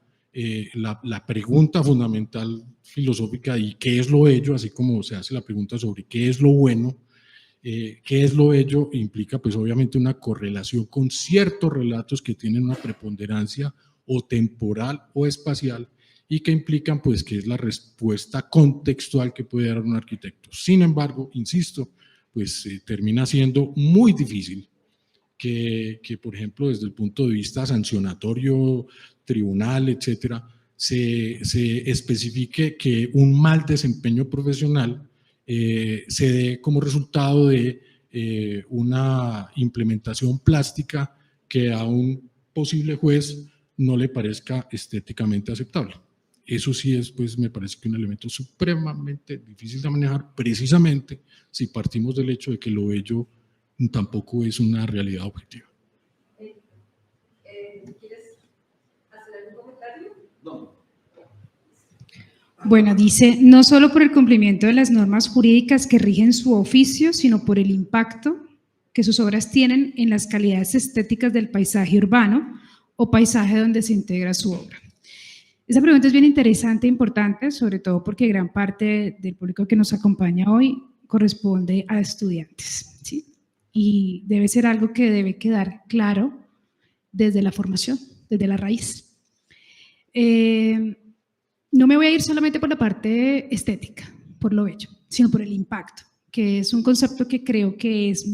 la pregunta fundamental filosófica y qué es lo bello, así como se hace la pregunta sobre qué es lo bueno, ¿Qué es lo bello? Implica pues obviamente una correlación con ciertos relatos que tienen una preponderancia o temporal o espacial y que implican pues que es la respuesta contextual que puede dar un arquitecto. Sin embargo, insisto, pues termina siendo muy difícil que, por ejemplo, desde el punto de vista sancionatorio, tribunal, etcétera, se especifique que un mal desempeño profesional se dé como resultado de una implementación plástica que a un posible juez no le parezca estéticamente aceptable. Eso sí es, pues, me parece que un elemento supremamente difícil de manejar, precisamente si partimos del hecho de que lo bello tampoco es una realidad objetiva. ¿Quieres hacer algún comentario? No. Bueno, dice, no solo por el cumplimiento de las normas jurídicas que rigen su oficio, sino por el impacto que sus obras tienen en las calidades estéticas del paisaje urbano o paisaje donde se integra su obra. Esa pregunta es bien interesante e importante, sobre todo porque gran parte del público que nos acompaña hoy corresponde a estudiantes, ¿sí? Y debe ser algo que debe quedar claro desde la formación, desde la raíz. No me voy a ir solamente por la parte estética, por lo bello, sino por el impacto, que es un concepto que creo que es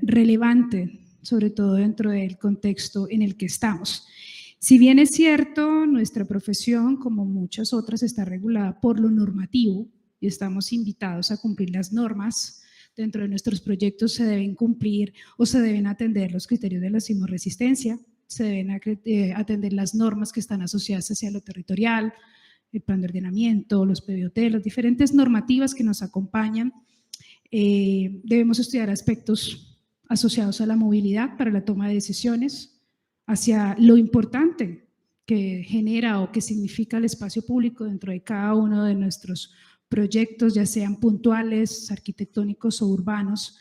relevante, sobre todo dentro del contexto en el que estamos. Si bien es cierto, nuestra profesión, como muchas otras, está regulada por lo normativo y estamos invitados a cumplir las normas. Dentro de nuestros proyectos se deben cumplir o se deben atender los criterios de la sismoresistencia, se deben atender las normas que están asociadas hacia lo territorial, el plan de ordenamiento, los PBOT, las diferentes normativas que nos acompañan. Debemos estudiar aspectos asociados a la movilidad para la toma de decisiones, hacia lo importante que genera o que significa el espacio público dentro de cada uno de nuestros proyectos, ya sean puntuales, arquitectónicos o urbanos.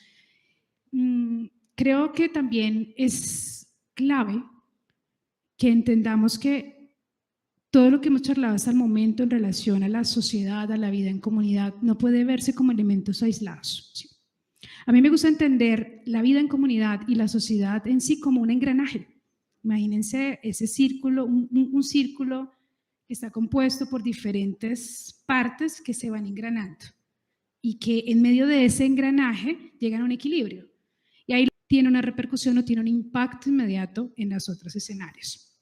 Creo que también es clave que entendamos que todo lo que hemos charlado hasta el momento en relación a la sociedad, a la vida en comunidad, no puede verse como elementos aislados, ¿sí? A mí me gusta entender la vida en comunidad y la sociedad en sí como un engranaje. Imagínense ese círculo, un círculo que está compuesto por diferentes partes que se van engranando y que en medio de ese engranaje llegan a un equilibrio. Y ahí tiene una repercusión o tiene un impacto inmediato en los otros escenarios.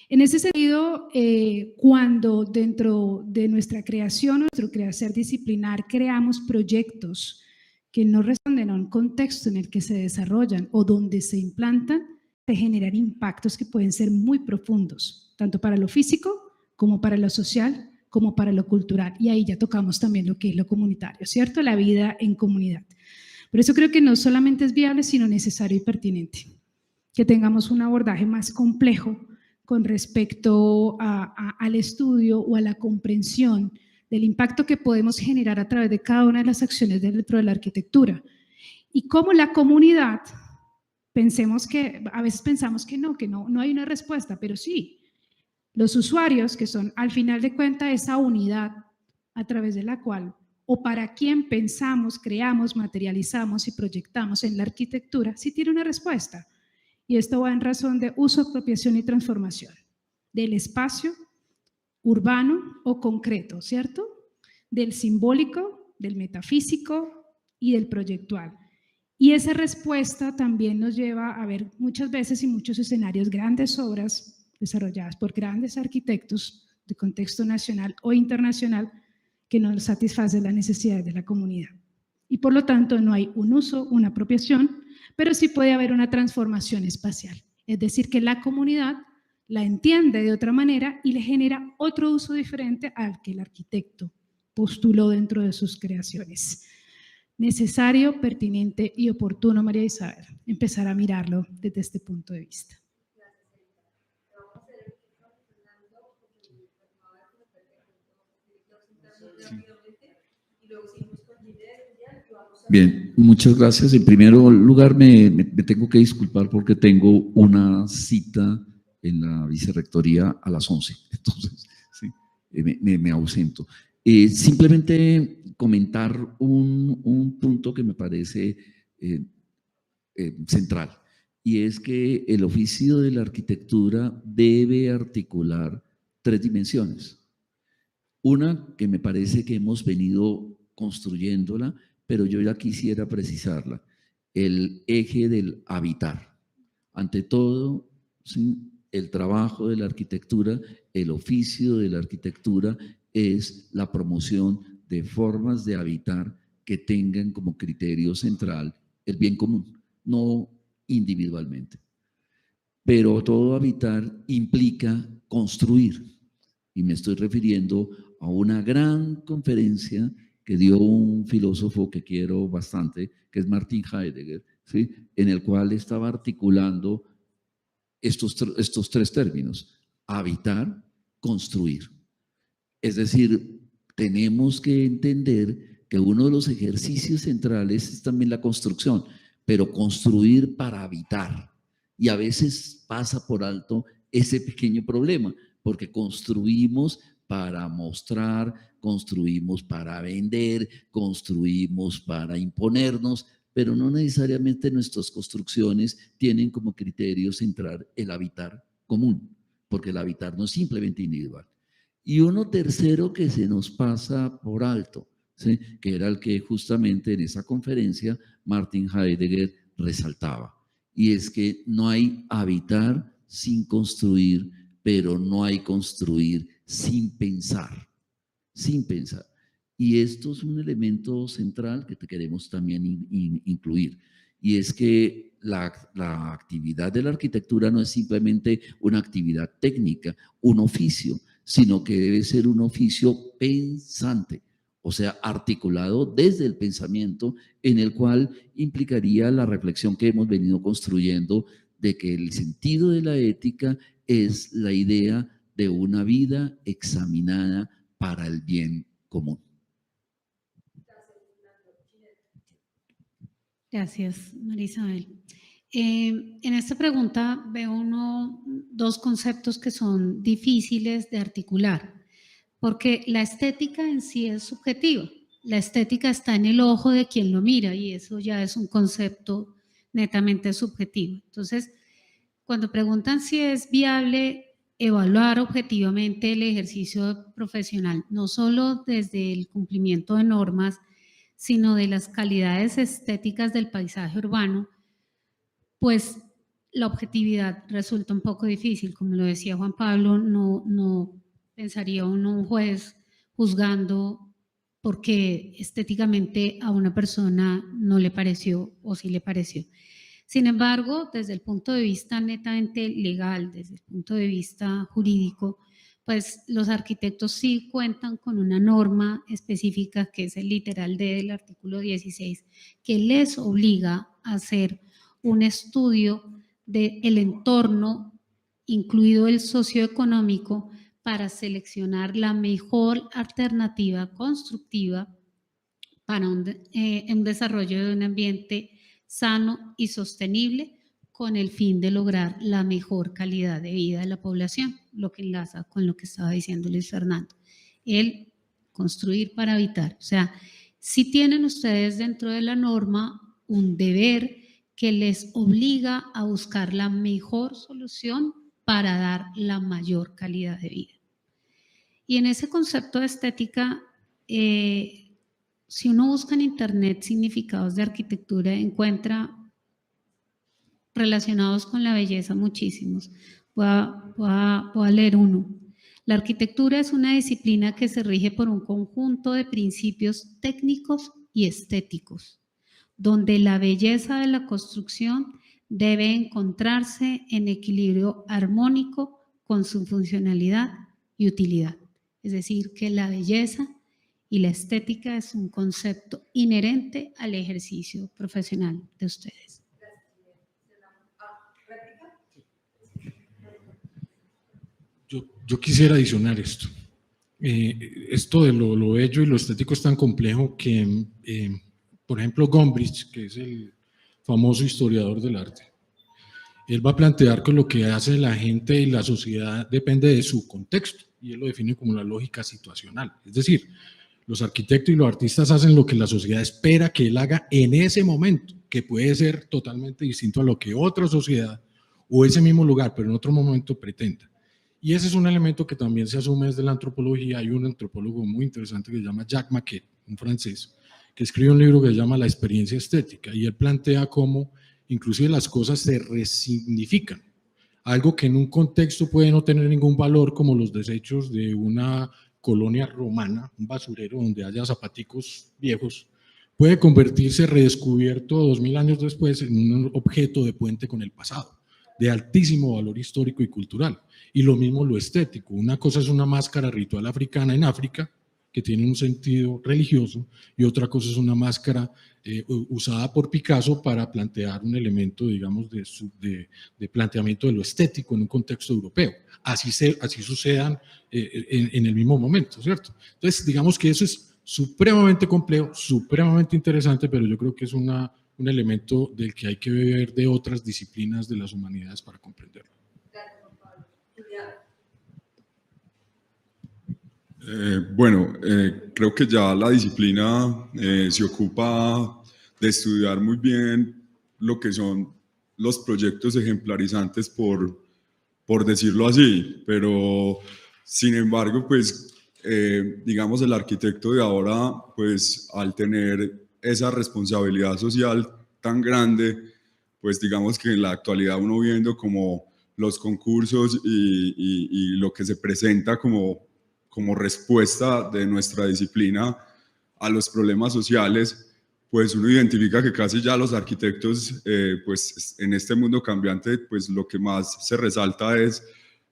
En ese sentido, cuando dentro de nuestra creación, nuestro quehacer disciplinar, creamos proyectos que no responden a un contexto en el que se desarrollan o donde se implantan, de generar impactos que pueden ser muy profundos, tanto para lo físico como para lo social, como para lo cultural. Y ahí ya tocamos también lo que es lo comunitario, ¿cierto? La vida en comunidad. Por eso creo que no solamente es viable, sino necesario y pertinente que tengamos un abordaje más complejo con respecto al estudio o a la comprensión del impacto que podemos generar a través de cada una de las acciones dentro de la arquitectura. Y cómo la comunidad... a veces pensamos que no hay una respuesta, pero sí, los usuarios que son al final de cuentas esa unidad a través de la cual o para quien pensamos, creamos, materializamos y proyectamos en la arquitectura, sí tiene una respuesta. Y esto va en razón de uso, apropiación y transformación del espacio urbano o concreto, ¿cierto? Del simbólico, del metafísico y del proyectual. Y esa respuesta también nos lleva a ver muchas veces y muchos escenarios grandes obras desarrolladas por grandes arquitectos de contexto nacional o internacional que no satisfacen las necesidades de la comunidad. Y por lo tanto no hay un uso, una apropiación, pero sí puede haber una transformación espacial. Es decir, que la comunidad la entiende de otra manera y le genera otro uso diferente al que el arquitecto postuló dentro de sus creaciones. Necesario, pertinente y oportuno, María Isabel, empezar a mirarlo desde este punto de vista. Bien, muchas gracias. En primer lugar, me tengo que disculpar porque tengo una cita en la vicerrectoría a las 11. Entonces, sí, me ausento. Simplemente comentar un punto que me parece central, y es que el oficio de la arquitectura debe articular 3 dimensiones. Una que me parece que hemos venido construyéndola, pero yo ya quisiera precisarla, el eje del habitar. Ante todo, ¿sí?, el trabajo de la arquitectura, el oficio de la arquitectura es la promoción de formas de habitar que tengan como criterio central el bien común, no individualmente. Pero todo habitar implica construir, y me estoy refiriendo a una gran conferencia que dio un filósofo que quiero bastante, que es Martin Heidegger, ¿sí?, en el cual estaba articulando estos 3 términos: habitar, construir. Es decir, tenemos que entender que uno de los ejercicios centrales es también la construcción, pero construir para habitar. Y a veces pasa por alto ese pequeño problema, porque construimos para mostrar, construimos para vender, construimos para imponernos, pero no necesariamente nuestras construcciones tienen como criterio central el habitar común, porque el habitar no es simplemente individual. Y uno tercero que se nos pasa por alto, ¿sí?, que era el que justamente en esa conferencia Martin Heidegger resaltaba, y es que no hay habitar sin construir, pero no hay construir sin pensar, sin pensar. Y esto es un elemento central que te queremos también incluir, y es que la actividad de la arquitectura no es simplemente una actividad técnica, un oficio, sino que debe ser un oficio pensante, o sea, articulado desde el pensamiento, en el cual implicaría la reflexión que hemos venido construyendo de que el sentido de la ética es la idea de una vida examinada para el bien común. Gracias, María Isabel. En esta pregunta veo dos conceptos que son difíciles de articular, porque la estética en sí es subjetiva. La estética está en el ojo de quien lo mira y eso ya es un concepto netamente subjetivo. Entonces, cuando preguntan si es viable evaluar objetivamente el ejercicio profesional, no solo desde el cumplimiento de normas, sino de las calidades estéticas del paisaje urbano, pues la objetividad resulta un poco difícil. Como lo decía Juan Pablo, no pensaría uno un juez juzgando porque estéticamente a una persona no le pareció o sí le pareció. Sin embargo, desde el punto de vista netamente legal, desde el punto de vista jurídico, pues los arquitectos sí cuentan con una norma específica que es el literal D del artículo 16, que les obliga a hacer un estudio del entorno, incluido el socioeconómico, para seleccionar la mejor alternativa constructiva para un desarrollo de un ambiente sano y sostenible, con el fin de lograr la mejor calidad de vida de la población, lo que enlaza con lo que estaba diciendo Luis Fernando. El construir para habitar. O sea, si tienen ustedes dentro de la norma un deber que les obliga a buscar la mejor solución para dar la mayor calidad de vida. Y en ese concepto de estética, si uno busca en internet significados de arquitectura, encuentra relacionados con la belleza muchísimos. Voy a leer uno. La arquitectura es una disciplina que se rige por un conjunto de principios técnicos y estéticos, donde la belleza de la construcción debe encontrarse en equilibrio armónico con su funcionalidad y utilidad. Es decir, que la belleza y la estética es un concepto inherente al ejercicio profesional de ustedes. Yo quisiera adicionar esto. Esto de lo bello y lo estético es tan complejo que, por ejemplo, Gombrich, que es el famoso historiador del arte, él va a plantear que lo que hace la gente y la sociedad depende de su contexto, y él lo define como la lógica situacional. Es decir, Los arquitectos y los artistas hacen lo que la sociedad espera que él haga en ese momento, que puede ser totalmente distinto a lo que otra sociedad o ese mismo lugar, pero en otro momento pretenda. Y ese es un elemento que también se asume desde la antropología. Hay un antropólogo muy interesante que se llama Jacques Maquet, un francés, que escribe un libro que se llama La experiencia estética, y él plantea cómo inclusive las cosas se resignifican. Algo que en un contexto puede no tener ningún valor, como los desechos de una colonia romana, un basurero donde haya zapaticos viejos, puede convertirse redescubierto 2000 años después en un objeto de puente con el pasado, de altísimo valor histórico y cultural. Y lo mismo lo estético. Una cosa es una máscara ritual africana en África, que tiene un sentido religioso, y otra cosa es una máscara usada por Picasso para plantear un elemento, digamos, de planteamiento de lo estético en un contexto europeo. Así sucedan en el mismo momento, ¿cierto? Entonces, digamos que eso es supremamente complejo, supremamente interesante, pero yo creo que es un elemento del que hay que beber de otras disciplinas de las humanidades para comprenderlo. Creo que ya la disciplina se ocupa de estudiar muy bien lo que son los proyectos ejemplarizantes, por decirlo así, pero sin embargo, pues, digamos, el arquitecto de ahora, pues, al tener esa responsabilidad social tan grande, pues, digamos que en la actualidad uno viendo como los concursos y lo que se presenta como respuesta de nuestra disciplina a los problemas sociales, pues uno identifica que casi ya los arquitectos, pues en este mundo cambiante, pues lo que más se resalta es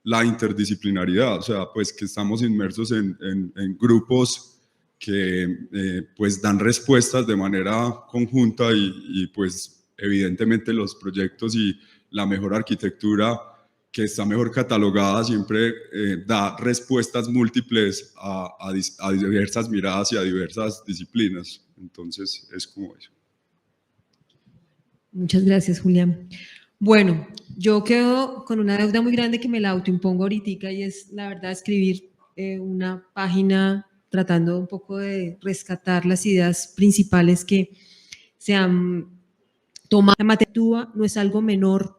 la interdisciplinaridad, o sea, pues que estamos inmersos en grupos que pues dan respuestas de manera conjunta y pues evidentemente los proyectos y la mejor arquitectura que está mejor catalogada siempre da respuestas múltiples a diversas miradas y a diversas disciplinas. Entonces, es como eso. Muchas gracias, Julián. Bueno, yo quedo con una deuda muy grande que me la autoimpongo ahorita, y es, la verdad, escribir una página tratando un poco de rescatar las ideas principales que se han tomado. La materia no es algo menor,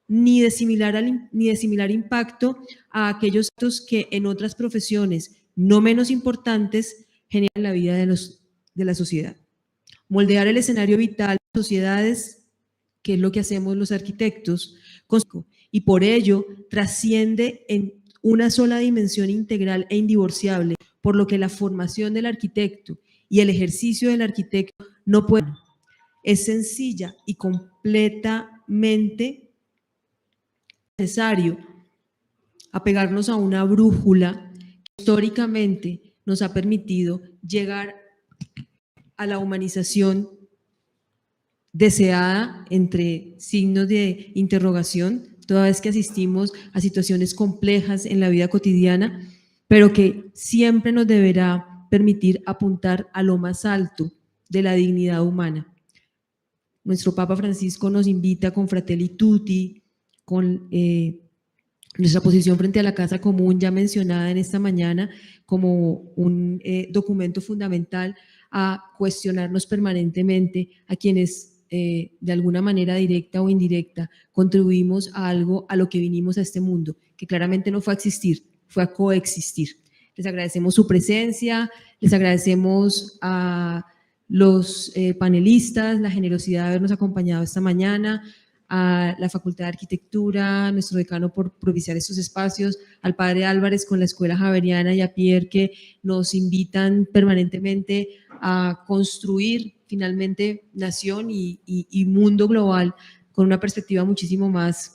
ni de similar impacto a aquellos actos que en otras profesiones no menos importantes generan la vida de la sociedad. Moldear el escenario vital de las sociedades, que es lo que hacemos los arquitectos, y por ello trasciende en una sola dimensión integral e indivorciable, por lo que la formación del arquitecto y el ejercicio del arquitecto no pueden. Es sencilla y completamente necesario apegarnos a una brújula que históricamente nos ha permitido llegar a la humanización deseada, entre signos de interrogación, toda vez que asistimos a situaciones complejas en la vida cotidiana, pero que siempre nos deberá permitir apuntar a lo más alto de la dignidad humana. Nuestro Papa Francisco nos invita con Fratelli Tutti, con nuestra posición frente a la Casa Común, ya mencionada en esta mañana, como un documento fundamental a cuestionarnos permanentemente a quienes de alguna manera directa o indirecta contribuimos a algo a lo que vinimos a este mundo, que claramente no fue a existir, fue a coexistir. Les agradecemos su presencia, les agradecemos a los panelistas la generosidad de habernos acompañado esta mañana, a la Facultad de Arquitectura, a nuestro decano por propiciar estos espacios, al padre Álvarez con la Escuela Javeriana y a Pierre, que nos invitan permanentemente a construir finalmente nación y mundo global con una perspectiva muchísimo más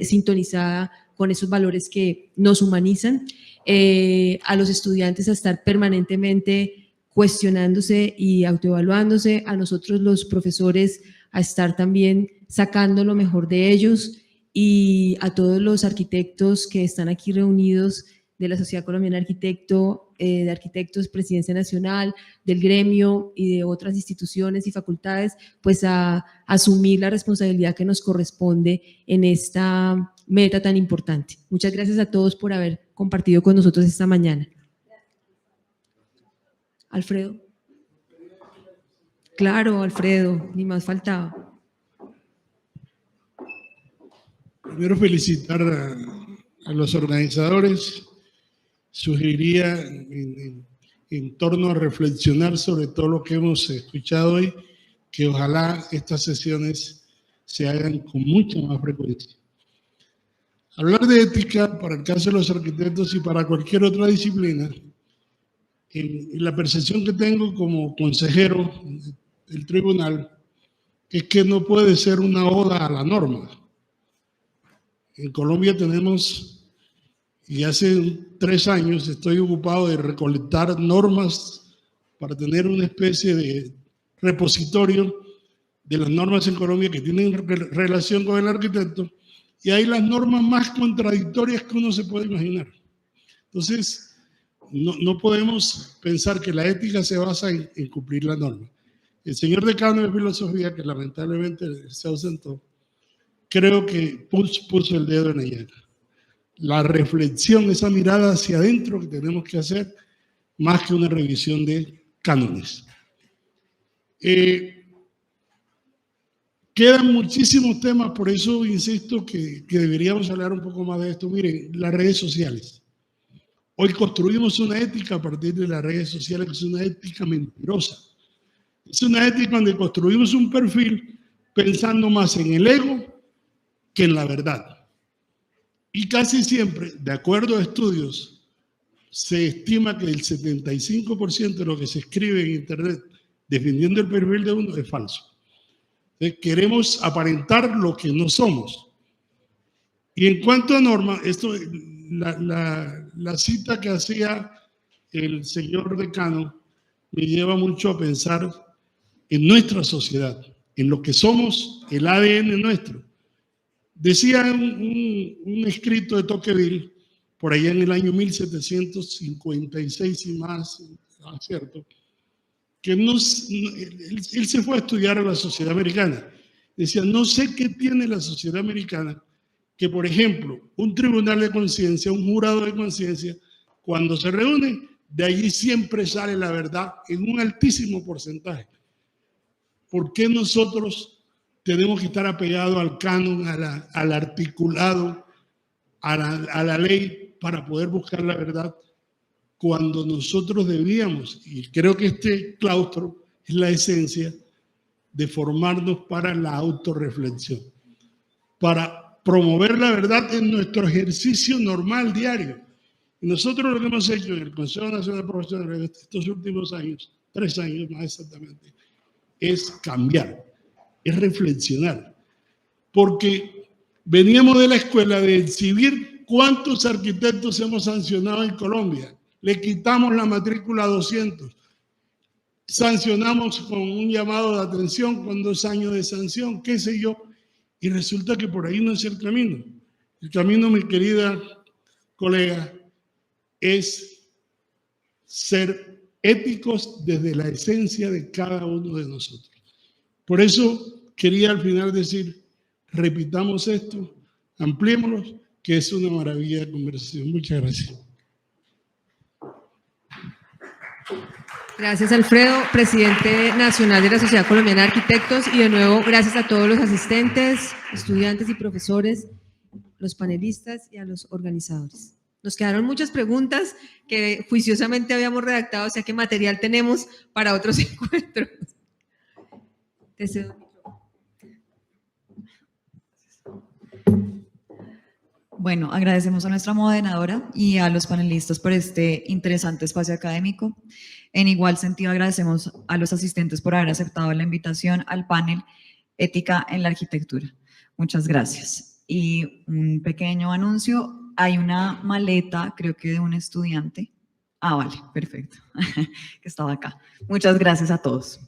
sintonizada con esos valores que nos humanizan, a los estudiantes a estar permanentemente cuestionándose y autoevaluándose, a nosotros los profesores a estar también sacando lo mejor de ellos, y a todos los arquitectos que están aquí reunidos de la Sociedad Colombiana de Arquitectos, Presidencia Nacional, del gremio y de otras instituciones y facultades, pues a asumir la responsabilidad que nos corresponde en esta meta tan importante. Muchas gracias a todos por haber compartido con nosotros esta mañana. Alfredo. Claro, Alfredo, ni más faltaba. Primero felicitar a los organizadores. Sugeriría en torno a reflexionar sobre todo lo que hemos escuchado hoy, que ojalá estas sesiones se hagan con mucha más frecuencia. Hablar de ética para el caso de los arquitectos y para cualquier otra disciplina, en la percepción que tengo como consejero del tribunal, es que no puede ser una oda a la norma. En Colombia tenemos, y hace 3 años estoy ocupado de recolectar normas para tener una especie de repositorio de las normas en Colombia que tienen relación con el arquitecto, y hay las normas más contradictorias que uno se puede imaginar. Entonces, no podemos pensar que la ética se basa en cumplir la norma. El señor decano de filosofía, que lamentablemente se ausentó, creo que puso el dedo en la llaga. La reflexión, esa mirada hacia adentro que tenemos que hacer, más que una revisión de cánones. Quedan muchísimos temas, por eso insisto que deberíamos hablar un poco más de esto. Miren, las redes sociales. Hoy construimos una ética a partir de las redes sociales, que es una ética mentirosa. Es una ética donde construimos un perfil pensando más en el ego que en la verdad. Y casi siempre, de acuerdo a estudios, se estima que el 75% de lo que se escribe en Internet defendiendo el perfil de uno es falso. Entonces, queremos aparentar lo que no somos. Y en cuanto a norma, la cita que hacía el señor decano me lleva mucho a pensar en nuestra sociedad, en lo que somos, el ADN nuestro. Decía un escrito de Tocqueville, por allá en el año 1756 y más, ¿cierto?, que él se fue a estudiar a la sociedad americana. Decía, no sé qué tiene la sociedad americana, que por ejemplo, un tribunal de conciencia, un jurado de conciencia, cuando se reúne, de allí siempre sale la verdad en un altísimo porcentaje. ¿Por qué nosotros tenemos que estar apegados al canon, al articulado, a la ley para poder buscar la verdad, cuando nosotros debíamos, y creo que este claustro es la esencia de formarnos para la autorreflexión, para promover la verdad en nuestro ejercicio normal diario? Y nosotros lo que hemos hecho en el Consejo Nacional de Profesionales estos últimos años, 3 años más exactamente, es cambiar, es reflexionar, porque veníamos de la escuela de exhibir cuántos arquitectos hemos sancionado en Colombia. Le quitamos la matrícula a 200, sancionamos con un llamado de atención, con 2 años de sanción, qué sé yo, y resulta que por ahí no es el camino. El camino, mi querida colega, es ser éticos desde la esencia de cada uno de nosotros. Por eso quería al final decir, repitamos esto, ampliémoslo, que es una maravilla de conversación. Muchas gracias. Gracias, Alfredo, presidente nacional de la Sociedad Colombiana de Arquitectos, y de nuevo gracias a todos los asistentes, estudiantes y profesores, los panelistas y a los organizadores. Nos quedaron muchas preguntas que juiciosamente habíamos redactado, o sea que material tenemos para otros encuentros. Te cedo. Bueno, agradecemos a nuestra moderadora y a los panelistas por este interesante espacio académico. En igual sentido, agradecemos a los asistentes por haber aceptado la invitación al panel Ética en la Arquitectura. Muchas gracias. Y un pequeño anuncio, hay una maleta, creo que de un estudiante. Ah, vale, perfecto, que estaba acá. Muchas gracias a todos.